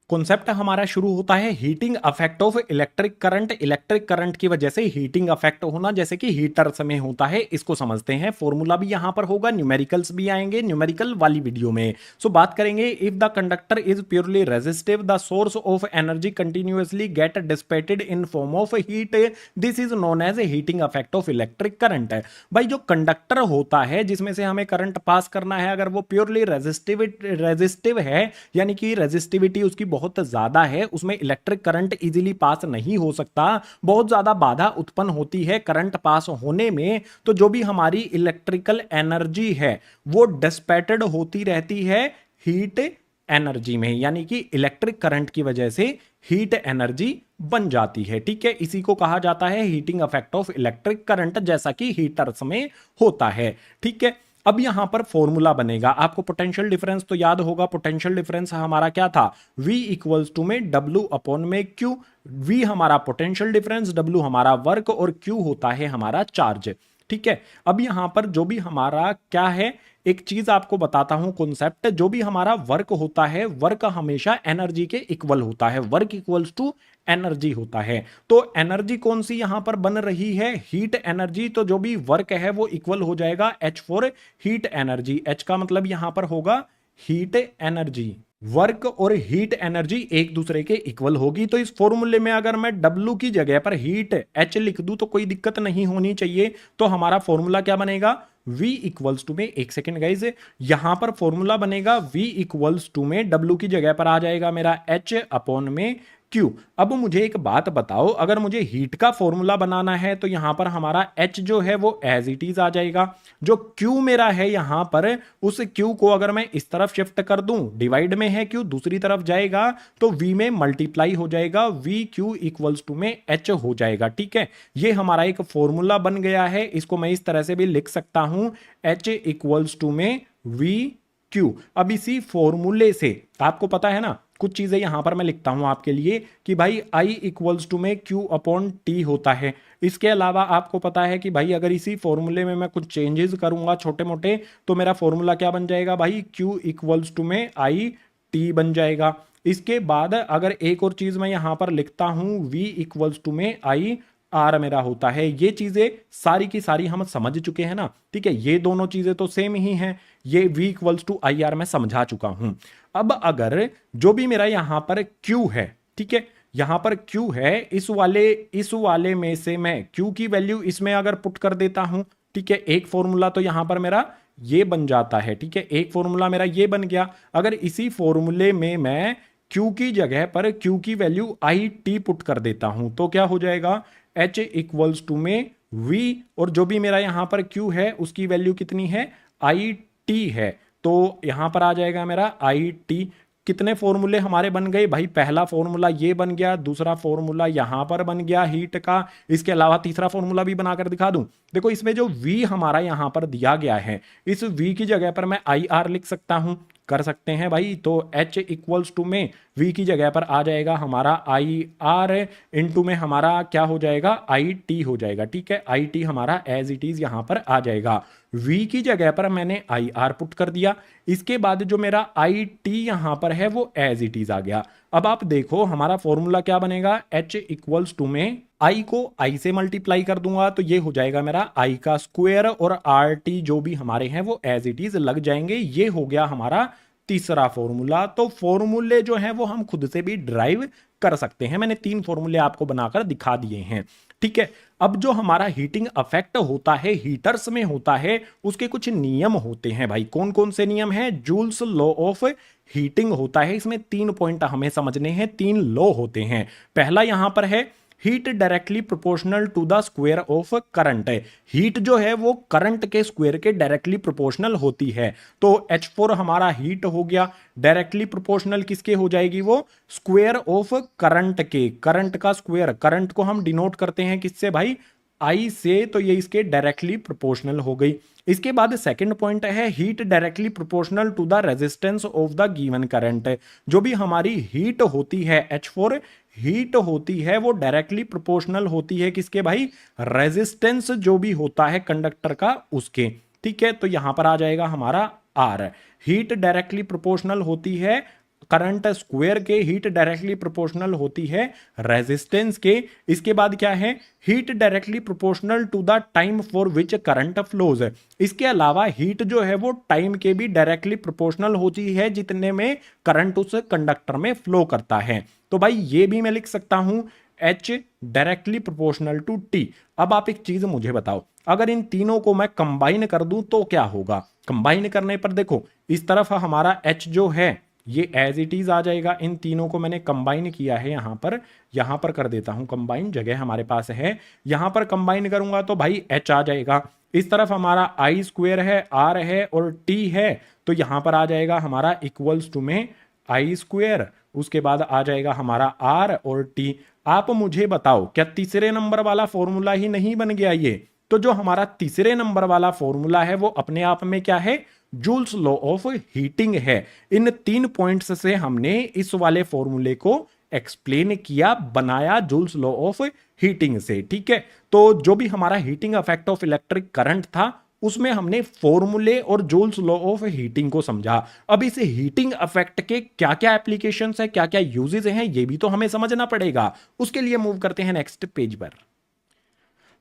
कॉन्सेप्ट हमारा शुरू होता है heating affect of electric current. Electric current की वजह से हीटिंग अफेक्ट होना जैसे कि हीटर्स में होता है, इसको समझते हैं। फॉर्मूला भी यहां पर होगा, न्यूमेरिकल्स भी आएंगे न्यूमेरिकल वाली वीडियो में। सो बात करेंगे if the conductor is purely resistive the source of energy continuously get dissipated in form of heat, this is known as a heating affect of electric current. भाई जो कंडक्टर होता है जिसमें से हमें करंट पास करना है, अगर वो प्योरली रेजिस्टिव है यानी कि रेजिस्टिविटी उसकी बहुत ज्यादा है, उसमें इलेक्ट्रिक करंट इजीली पास नहीं हो सकता, बहुत ज्यादा बाधा उत्पन्न होती है करंट पास होने में, तो जो भी हमारी इलेक्ट्रिकल एनर्जी है वो डिसिपेटेड होती रहती है हीट एनर्जी में, यानी कि इलेक्ट्रिक करंट की वजह से हीट एनर्जी बन जाती है। ठीक है, इसी को कहा जाता है heating effect of electric current, जैसा कि हीटर्स में होता है। ठीक है, अब यहां पर फॉर्मूला बनेगा, आपको पोटेंशियल डिफरेंस तो याद होगा। पोटेंशियल डिफरेंस हमारा क्या था, V इक्वल्स टू में W अपॉन में Q। V हमारा पोटेंशियल डिफरेंस, W हमारा वर्क और Q होता है हमारा चार्ज। ठीक है, अब यहां पर जो भी हमारा क्या है, एक चीज आपको बताता हूं कॉन्सेप्ट, जो भी हमारा वर्क होता है, वर्क हमेशा एनर्जी के इक्वल होता है, वर्क इक्वल्स टू एनर्जी होता है। तो एनर्जी कौन सी यहां पर बन रही है, हीट एनर्जी, तो जो भी वर्क है वो इक्वल हो जाएगा H for heat energy. H का मतलब यहां पर होगा हीट एनर्जी। वर्क और हीट एनर्जी एक दूसरे के इक्वल होगी, तो इस फॉर्मूले में अगर मैं W की जगह पर हीट H लिख दूं तो कोई दिक्कत नहीं होनी चाहिए। तो हमारा फॉर्मूला क्या बनेगा, V इक्वल्स टू में, एक सेकेंड गाइज, यहां पर फॉर्मूला बनेगा V इक्वल्स टू में W की जगह पर आ जाएगा मेरा H अपॉन में Q। अब मुझे एक बात बताओ, अगर मुझे हीट का फॉर्मूला बनाना है तो यहां पर हमारा H जो है वो एज इट इज आ जाएगा, जो Q मेरा है यहां पर, उस Q को अगर मैं इस तरफ शिफ्ट कर दूं, डिवाइड में है Q, दूसरी तरफ जाएगा तो V में मल्टीप्लाई हो जाएगा, V Q इक्वल्स टू में H हो जाएगा। ठीक है, ये हमारा एक फॉर्मूला बन गया है, इसको मैं इस तरह से भी लिख सकता हूं, H इक्वल्स टू में V Q। अब इसी फॉर्मूले से आपको पता है ना, कुछ चीजें यहां पर मैं लिखता हूं आपके लिए कि भाई I इक्वल्स टू में Q अपॉन T होता है। इसके अलावा आपको पता है कि भाई अगर इसी फॉर्मूले में मैं कुछ चेंजेस करूंगा छोटे मोटे, तो मेरा फॉर्मूला क्या बन जाएगा भाई, Q इक्वल्स टू में I टी बन जाएगा। इसके बाद अगर एक और चीज मैं यहां पर लिखता हूं v इक्वल्स टू में आई आर मेरा होता है। ये चीजें सारी की सारी हम समझ चुके हैं ना, ठीक है, ये दोनों चीजें तो सेम ही हैं। ये v equals to I R मैं समझा चुका हूं। अब अगर जो भी मेरा यहां पर q है, ठीक है, यहां पर q है, इस वाले में से मैं q की वैल्यू इसमें अगर पुट कर देता हूं, ठीक है, एक फॉर्मूला तो यहां पर मेरा ये बन जाता है, ठीक है, एक फॉर्मूला मेरा ये बन गया। अगर इसी फॉर्मूले में मैं Q की जगह पर Q की वैल्यू आई टी पुट कर देता हूं तो क्या हो जाएगा, H इक्वल्स टू में V, और जो भी मेरा यहां पर Q है उसकी वैल्यू कितनी है, आई टी है। तो यहां पर आ जाएगा मेरा आई टी। कितने फॉर्मूले हमारे बन गए भाई, पहला फॉर्मूला ये बन गया, दूसरा फॉर्मूला यहां पर बन गया हीट का, इसके अलावा तीसरा फॉर्मूला भी बनाकर दिखा दूं। देखो इसमें जो V हमारा यहां पर दिया गया है, इस V की जगह पर मैं आई आर लिख सकता हूं, कर सकते हैं भाई। तो H इक्वल्स टू में V की जगह पर आ जाएगा हमारा आई आर, इनटू में हमारा क्या हो जाएगा, आई टी हो जाएगा, ठीक है, आई टी हमारा एज इट इज यहां पर आ जाएगा। V की जगह पर मैंने आई आर पुट कर दिया, इसके बाद जो मेरा आई टी यहां पर है वो एज इट इज आ गया। अब आप देखो हमारा फॉर्मूला क्या बनेगा, H इक्वल्स टू में आई को आई से मल्टीप्लाई कर दूंगा तो ये हो जाएगा मेरा आई का स्क्वायर, और आर टी जो भी हमारे हैं वो एज इट इज लग जाएंगे। ये हो गया हमारा तीसरा फॉर्मूला। तो फॉर्मूले जो हैं वो हम खुद से भी ड्राइव कर सकते हैं, मैंने 3 फॉर्मूले आपको बनाकर दिखा दिए हैं, ठीक है। अब जो हमारा हीटिंग इफेक्ट होता है, हीटर्स में होता है, उसके कुछ नियम होते हैं भाई। कौन कौन से नियम हैं, जूल्स लॉ ऑफ हीटिंग होता है, इसमें 3 पॉइंट हमें समझने हैं, 3 लॉ होते हैं। पहला यहां पर है heat directly proportional to the square of current. Heat जो है वो करंट के स्क्वायर के डायरेक्टली प्रोपोर्शनल होती है। तो H4 हमारा हीट हो गया, डायरेक्टली प्रोपोर्शनल किसके हो जाएगी, वो स्क्वायर ऑफ करंट के, करंट का स्क्वायर। करंट को हम डिनोट करते हैं किससे भाई, आई से, तो ये इसके डायरेक्टली प्रोपोर्शनल हो गई। इसके बाद सेकंड पॉइंट है heat directly proportional to the resistance of the given current. जो भी हमारी हीट होती है H4 हीट होती है वो डायरेक्टली प्रोपोर्शनल होती है किसके भाई, रेजिस्टेंस जो भी होता है कंडक्टर का उसके, ठीक है। तो यहां पर आ जाएगा हमारा R। हीट डायरेक्टली प्रोपोर्शनल होती है करंट स्क्वायर के, हीट डायरेक्टली प्रोपोर्शनल होती है रेजिस्टेंस के। इसके बाद क्या है, heat directly proportional to the time for which current flows. इसके अलावा हीट जो है वो टाइम के भी डायरेक्टली प्रोपोर्शनल होती है जितने में करंट उस कंडक्टर में फ्लो करता है। तो भाई ये भी मैं लिख सकता हूं H directly proportional to T। अब आप एक चीज मुझे बताओ, अगर इन तीनों को मैं कंबाइन कर दूं तो क्या होगा। कंबाइन करने पर देखो इस तरफ हमारा H जो है ये एज इट इज आ जाएगा। इन तीनों को मैंने कंबाइन किया है, यहां पर कर देता हूं कंबाइन, जगह हमारे पास है, यहां पर कंबाइन करूंगा तो भाई H आ जाएगा। इस तरफ हमारा आई स्क्वायर है, R है और T है, तो यहां पर आ जाएगा हमारा इक्वल्स टू में आई स्क्वायर, उसके बाद आ जाएगा हमारा R और T। आप मुझे बताओ क्या तीसरे नंबर वाला फॉर्मूला ही नहीं बन गया ये। तो जो हमारा तीसरे नंबर वाला फॉर्मूला है वो अपने आप में क्या है, जूल्स लॉ ऑफ हीटिंग है। इन 3 पॉइंट्स से हमने इस वाले फॉर्मूले को एक्सप्लेन किया, बनाया जूल्स लॉ ऑफ हीटिंग से, ठीक है। तो जो भी हमारा heating effect of electric current था उसमें हमने फॉर्मूले और जूल्स लॉ ऑफ हीटिंग को समझा। अब इस हीटिंग इफेक्ट के क्या क्या एप्लीकेशंस है, क्या क्या यूजेस हैं, ये भी तो हमें समझना पड़ेगा। उसके लिए मूव करते हैं नेक्स्ट पेज पर।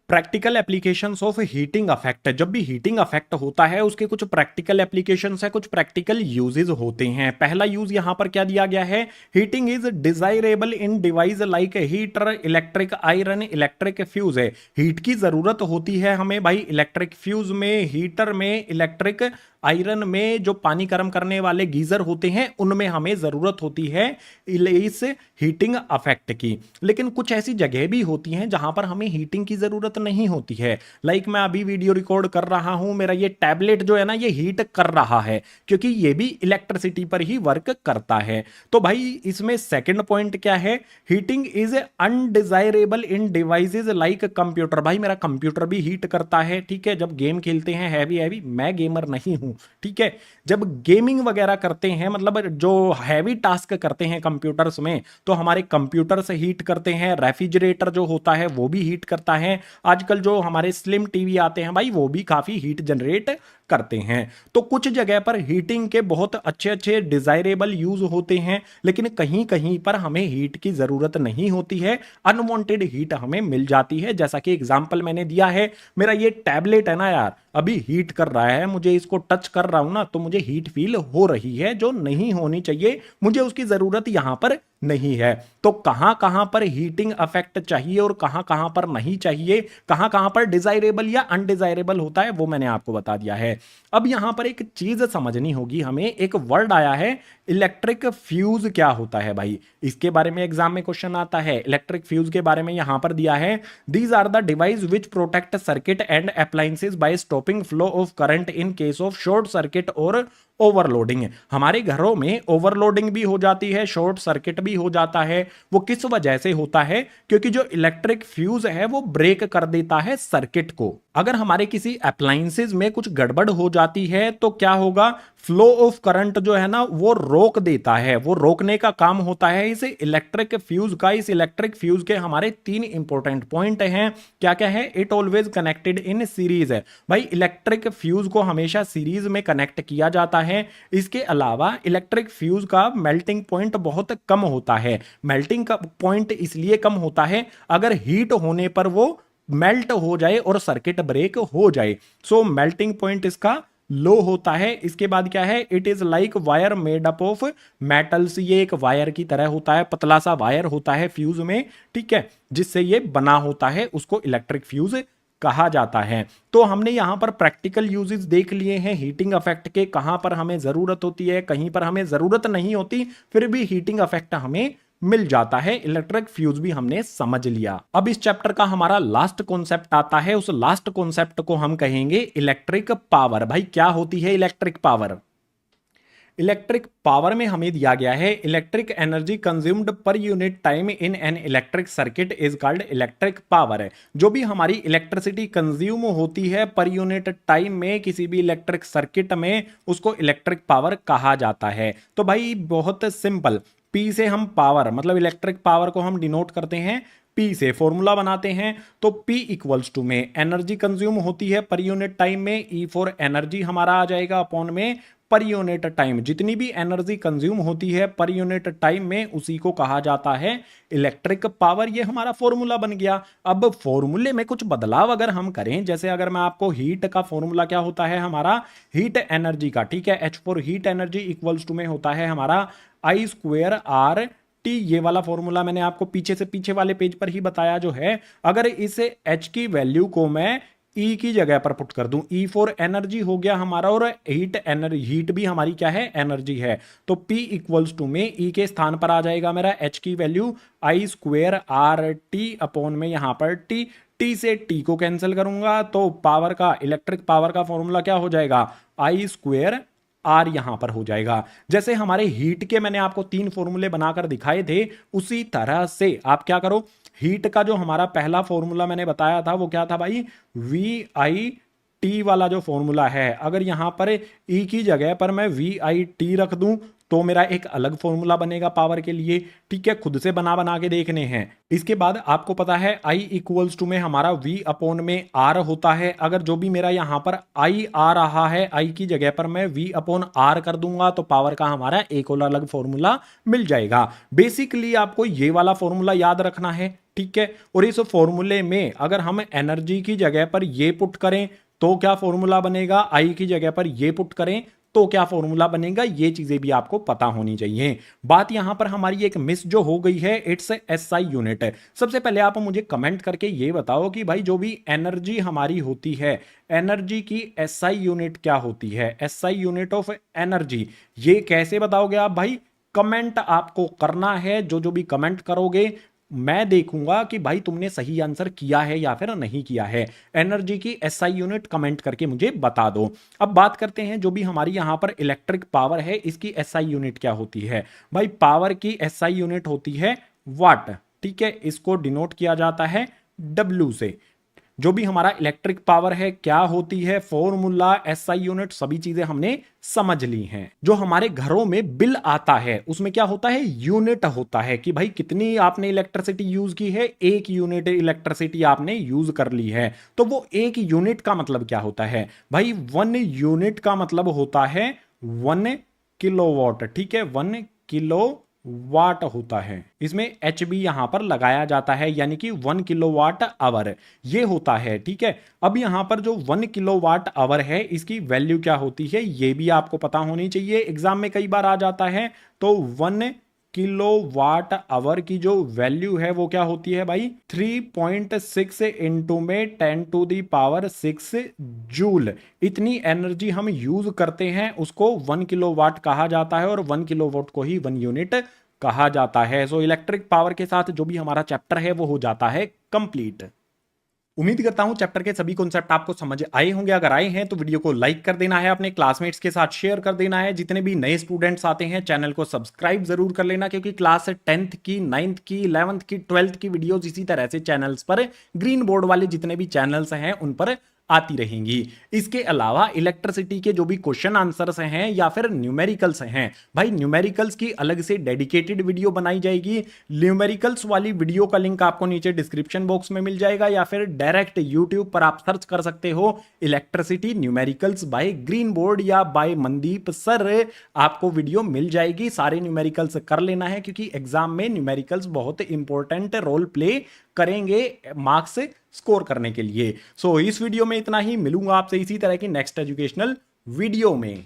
Practical applications of heating effect. जब भी हीटिंग इफेक्ट होता है उसके कुछ प्रैक्टिकल एप्लीकेशंस है, कुछ प्रैक्टिकल यूजेस होते हैं। पहला यूज यहां पर क्या दिया गया है, heating is desirable in device like heater, electric iron, electric fuse. है हीट की जरूरत होती है हमें भाई इलेक्ट्रिक फ्यूज में, हीटर में, इलेक्ट्रिक आयरन में, जो पानी गर्म करने वाले गीजर होते हैं उनमें हमें जरूरत होती है इस हीटिंग इफेक्ट की। लेकिन कुछ ऐसी जगह भी होती हैं जहां पर हमें हीटिंग की जरूरत नहीं होती है। लाइक मैं अभी वीडियो रिकॉर्ड कर रहा हूं, मेरा ये टैबलेट जो है ना ये हीट कर रहा है क्योंकि ये भी इलेक्ट्रिसिटी पर ही वर्क करता है। तो भाई इसमें सेकंड पॉइंट क्या है, heating is undesirable in devices like computer. भाई मेरा कंप्यूटर भी हीट करता है, ठीक है, जब गेम खेलते हैं हैवी, मैं गेमर नहीं हूं हूं। ठीक है, जब गेमिंग वगैरह करते हैं, मतलब जो हैवी टास्क करते हैं कंप्यूटर्स में, तो हमारे कंप्यूटर से हीट करते हैं, रेफ्रिजरेटर जो होता है वो भी हीट करता है, आजकल जो हमारे स्लिम टीवी आते हैं भाई वो भी काफी हीट जनरेट करते हैं। तो कुछ जगह पर हीटिंग के बहुत अच्छे अच्छे डिजायरेबल यूज होते हैं, लेकिन कहीं कहीं पर हमें हीट की जरूरत नहीं होती है, अनवांटेड हीट हमें मिल जाती है। जैसा कि एग्जांपल मैंने दिया है, मेरा ये टैबलेट है ना यार, अभी हीट कर रहा है, मुझे इसको टच कर रहा हूं ना तो मुझे हीट फील हो रही है, जो नहीं होनी चाहिए, मुझे उसकी जरूरत यहां पर नहीं है। तो कहां कहां पर हीटिंग इफेक्ट चाहिए और कहां कहां पर नहीं चाहिए, कहां कहां पर डिजायरेबल या अनडिजायरेबल होता है, वो मैंने आपको बता दिया है। अब यहां पर एक चीज समझनी होगी हमें, एक वर्ड आया है इलेक्ट्रिक फ्यूज। क्या होता है भाई, इसके बारे में एग्जाम में क्वेश्चन आता है। इलेक्ट्रिक फ्यूज के बारे में यहां पर दिया है, these are the device which protect circuit and appliances by stopping flow of current in case of short circuit और ओवरलोडिंग। हमारे घरों में ओवरलोडिंग भी हो जाती है, शॉर्ट सर्किट भी हो जाता है। वो किस वजह से होता है, क्योंकि जो इलेक्ट्रिक फ्यूज है वो ब्रेक कर देता है सर्किट को। अगर हमारे किसी अप्लायंसेस में कुछ गड़बड़ हो जाती है तो क्या होगा, फ्लो ऑफ करंट जो है ना वो रोक देता है, वो रोकने का काम होता है इस इलेक्ट्रिक फ्यूज का। इस इलेक्ट्रिक फ्यूज के हमारे तीन इंपॉर्टेंट पॉइंट हैं, क्या क्या है, it always connected in series है भाई, इलेक्ट्रिक फ्यूज को हमेशा सीरीज में कनेक्ट किया जाता है। इसके अलावा इलेक्ट्रिक फ्यूज का मेल्टिंग पॉइंट बहुत कम होता है। मेल्टिंग का पॉइंट इसलिए कम होता है, अगर हीट होने पर वो मेल्ट हो जाए और सर्किट ब्रेक हो जाए, सो मेल्टिंग पॉइंट इसका लो होता है। इसके बाद क्या है, it is like wire made up of metals, ये एक वायर की तरह होता है, पतला सा वायर होता है फ्यूज में, ठीक है, जिससे ये बना होता है, उसको इलेक्ट्रिक फ्यूज कहा जाता है। तो हमने यहां पर प्रैक्टिकल यूजेस देख लिए हैं हीटिंग इफेक्ट के, कहां पर हमें जरूरत होती है, कहीं पर हमें जरूरत नहीं होती, फिर भी हीटिंग इफेक्ट हमें मिल जाता है। इलेक्ट्रिक फ्यूज भी हमने समझ लिया। अब इस चैप्टर का हमारा लास्ट कॉन्सेप्ट आता है, उस लास्ट कॉन्सेप्ट को हम कहेंगे इलेक्ट्रिक पावर। भाई क्या होती है इलेक्ट्रिक पावर? इलेक्ट्रिक पावर में हमें दिया गया है, electric energy consumed per unit time in an electric circuit is called electric power. है जो भी हमारी इलेक्ट्रिसिटी कंज्यूम होती है पर यूनिट टाइम में किसी भी इलेक्ट्रिक सर्किट में, उसको इलेक्ट्रिक पावर कहा जाता है। तो भाई बहुत सिंपल, पी से हम पावर मतलब इलेक्ट्रिक पावर को हम डिनोट करते हैं, पी से फॉर्मूला बनाते हैं। तो P इक्वल्स टू में एनर्जी कंज्यूम होती है पर यूनिट टाइम में, E फॉर एनर्जी हमारा आ जाएगा अपॉन में पर यूनिट टाइम, जितनी भी एनर्जी कंज्यूम होती है पर यूनिट टाइम में उसी को कहा जाता है इलेक्ट्रिक पावर। ये हमारा फॉर्मूला बन गया। अब फॉर्मूले में कुछ बदलाव अगर हम करें, जैसे अगर मैं आपको हीट का फॉर्मूला क्या होता है हमारा, हीट एनर्जी का, ठीक है, H for heat energy equals to में होता है हमारा I स्क्वायर आर टी। ये वाला फॉर्मूला मैंने आपको पीछे से पीछे वाले पेज पर ही बताया जो है। अगर इस H की वैल्यू को मैं E की जगह पर पुट कर दूं, E फॉर एनर्जी हो गया हमारा, और हीट भी हमारी क्या है, एनर्जी है। तो P इक्वल्स टू में E के स्थान पर आ जाएगा मेरा H की value I square R T upon में यहां पर T से T को कैंसिल करूंगा तो पावर का, इलेक्ट्रिक पावर का फॉर्मूला क्या हो जाएगा, I स्क्वायर आर यहां पर हो जाएगा। जैसे हमारे हीट के मैंने आपको तीन फॉर्मूले बनाकर दिखाए थे, उसी तरह से आप क्या करो, हीट का जो हमारा पहला फॉर्मूला मैंने बताया था वो क्या था भाई, वी आई टी वाला जो फॉर्मूला है, अगर यहां पर ई की जगह पर मैं वी आई टी रख दूं तो मेरा एक अलग फॉर्मूला बनेगा पावर के लिए, ठीक है, खुद से बना के देखने हैं। इसके बाद आपको पता है I इक्वल्स टू में हमारा V अपॉन में R होता है। अगर जो भी मेरा यहां पर I आ रहा है, I की जगह पर मैं V अपॉन R कर दूंगा तो पावर का हमारा एक और अलग फॉर्मूला मिल जाएगा। बेसिकली आपको ये वाला फॉर्मूला याद रखना है, ठीक है, और इस फॉर्मूले में अगर हम एनर्जी की जगह पर ये पुट करें तो क्या फॉर्मूला बनेगा, I की जगह पर ये पुट करें तो क्या फॉर्मूला बनेगा, ये चीजें भी आपको पता होनी चाहिए। बात यहां पर हमारी एक मिस जो हो गई है, इट्स एसआई यूनिट। सबसे पहले आप मुझे कमेंट करके ये बताओ कि भाई जो भी एनर्जी हमारी होती है, एनर्जी की एसआई यूनिट क्या होती है, एसआई यूनिट ऑफ एनर्जी, ये कैसे बताओगे आप भाई? कमेंट आपको करना है, जो भी कमेंट करोगे मैं देखूंगा कि भाई तुमने सही आंसर किया है या फिर नहीं किया है। एनर्जी की एसआई यूनिट कमेंट करके मुझे बता दो। अब बात करते हैं जो भी हमारी यहां पर इलेक्ट्रिक पावर है, इसकी एसआई यूनिट क्या होती है भाई? पावर की एसआई यूनिट होती है वाट, ठीक है, इसको डिनोट किया जाता है डब्ल्यू से। जो भी हमारा इलेक्ट्रिक पावर है क्या होती है, फॉर्मूला, एसआई यूनिट, सभी चीजें हमने समझ ली हैं। जो हमारे घरों में बिल आता है उसमें क्या होता है, यूनिट होता है कि भाई कितनी आपने इलेक्ट्रिसिटी यूज की है, 1 यूनिट इलेक्ट्रिसिटी आपने यूज कर ली है। तो वो 1 यूनिट का मतलब क्या होता है भाई, 1 यूनिट का मतलब होता है 1 किलोवाट। ठीक है, 1 किलो वाट होता है, इसमें एच भी यहां पर लगाया जाता है, यानी कि 1 किलोवाट आवर ये होता है। ठीक है, अब यहां पर जो 1 किलोवाट आवर है इसकी वैल्यू क्या होती है ये भी आपको पता होनी चाहिए, एग्जाम में कई बार आ जाता है। तो 1 किलोवाट आवर की जो वैल्यू है वो क्या होती है भाई, 3.6 इंटू में 10⁶ जूल। इतनी एनर्जी हम यूज करते हैं उसको 1 किलोवाट कहा जाता है, और 1 किलोवाट को ही 1 यूनिट कहा जाता है। सो इलेक्ट्रिक पावर के साथ जो भी हमारा चैप्टर है वो हो जाता है कंप्लीट। उम्मीद करता हूं चैप्टर के सभी कॉन्सेप्ट आपको समझ आए होंगे। अगर आए हैं तो वीडियो को लाइक कर देना है, अपने क्लासमेट्स के साथ शेयर कर देना है। जितने भी नए स्टूडेंट्स आते हैं चैनल को सब्सक्राइब जरूर कर लेना, क्योंकि क्लास 10th की, 9th की, 11th की, 12th की वीडियोस इसी तरह से चैनल्स पर, ग्रीन बोर्ड वाले जितने भी चैनल्स हैं उन पर आती रहेंगी। इसके अलावा इलेक्ट्रिसिटी के जो भी क्वेश्चन आंसर्स हैं या फिर न्यूमेरिकल्स हैं, भाई न्यूमेरिकल्स की अलग से डेडिकेटेड वीडियो बनाई जाएगी। न्यूमेरिकल्स वाली वीडियो का लिंक आपको नीचे डिस्क्रिप्शन बॉक्स में मिल जाएगा, या फिर डायरेक्ट यूट्यूब पर आप सर्च कर सकते हो electricity numericals by green board या बाय मनदीप सर, आपको वीडियो मिल जाएगी। सारे न्यूमेरिकल्स कर लेना है, क्योंकि एग्जाम में न्यूमेरिकल्स बहुत इंपॉर्टेंट रोल प्ले करेंगे मार्क्स स्कोर करने के लिए। सो इस वीडियो में इतना ही, मिलूंगा आपसे इसी तरह की नेक्स्ट एजुकेशनल वीडियो में।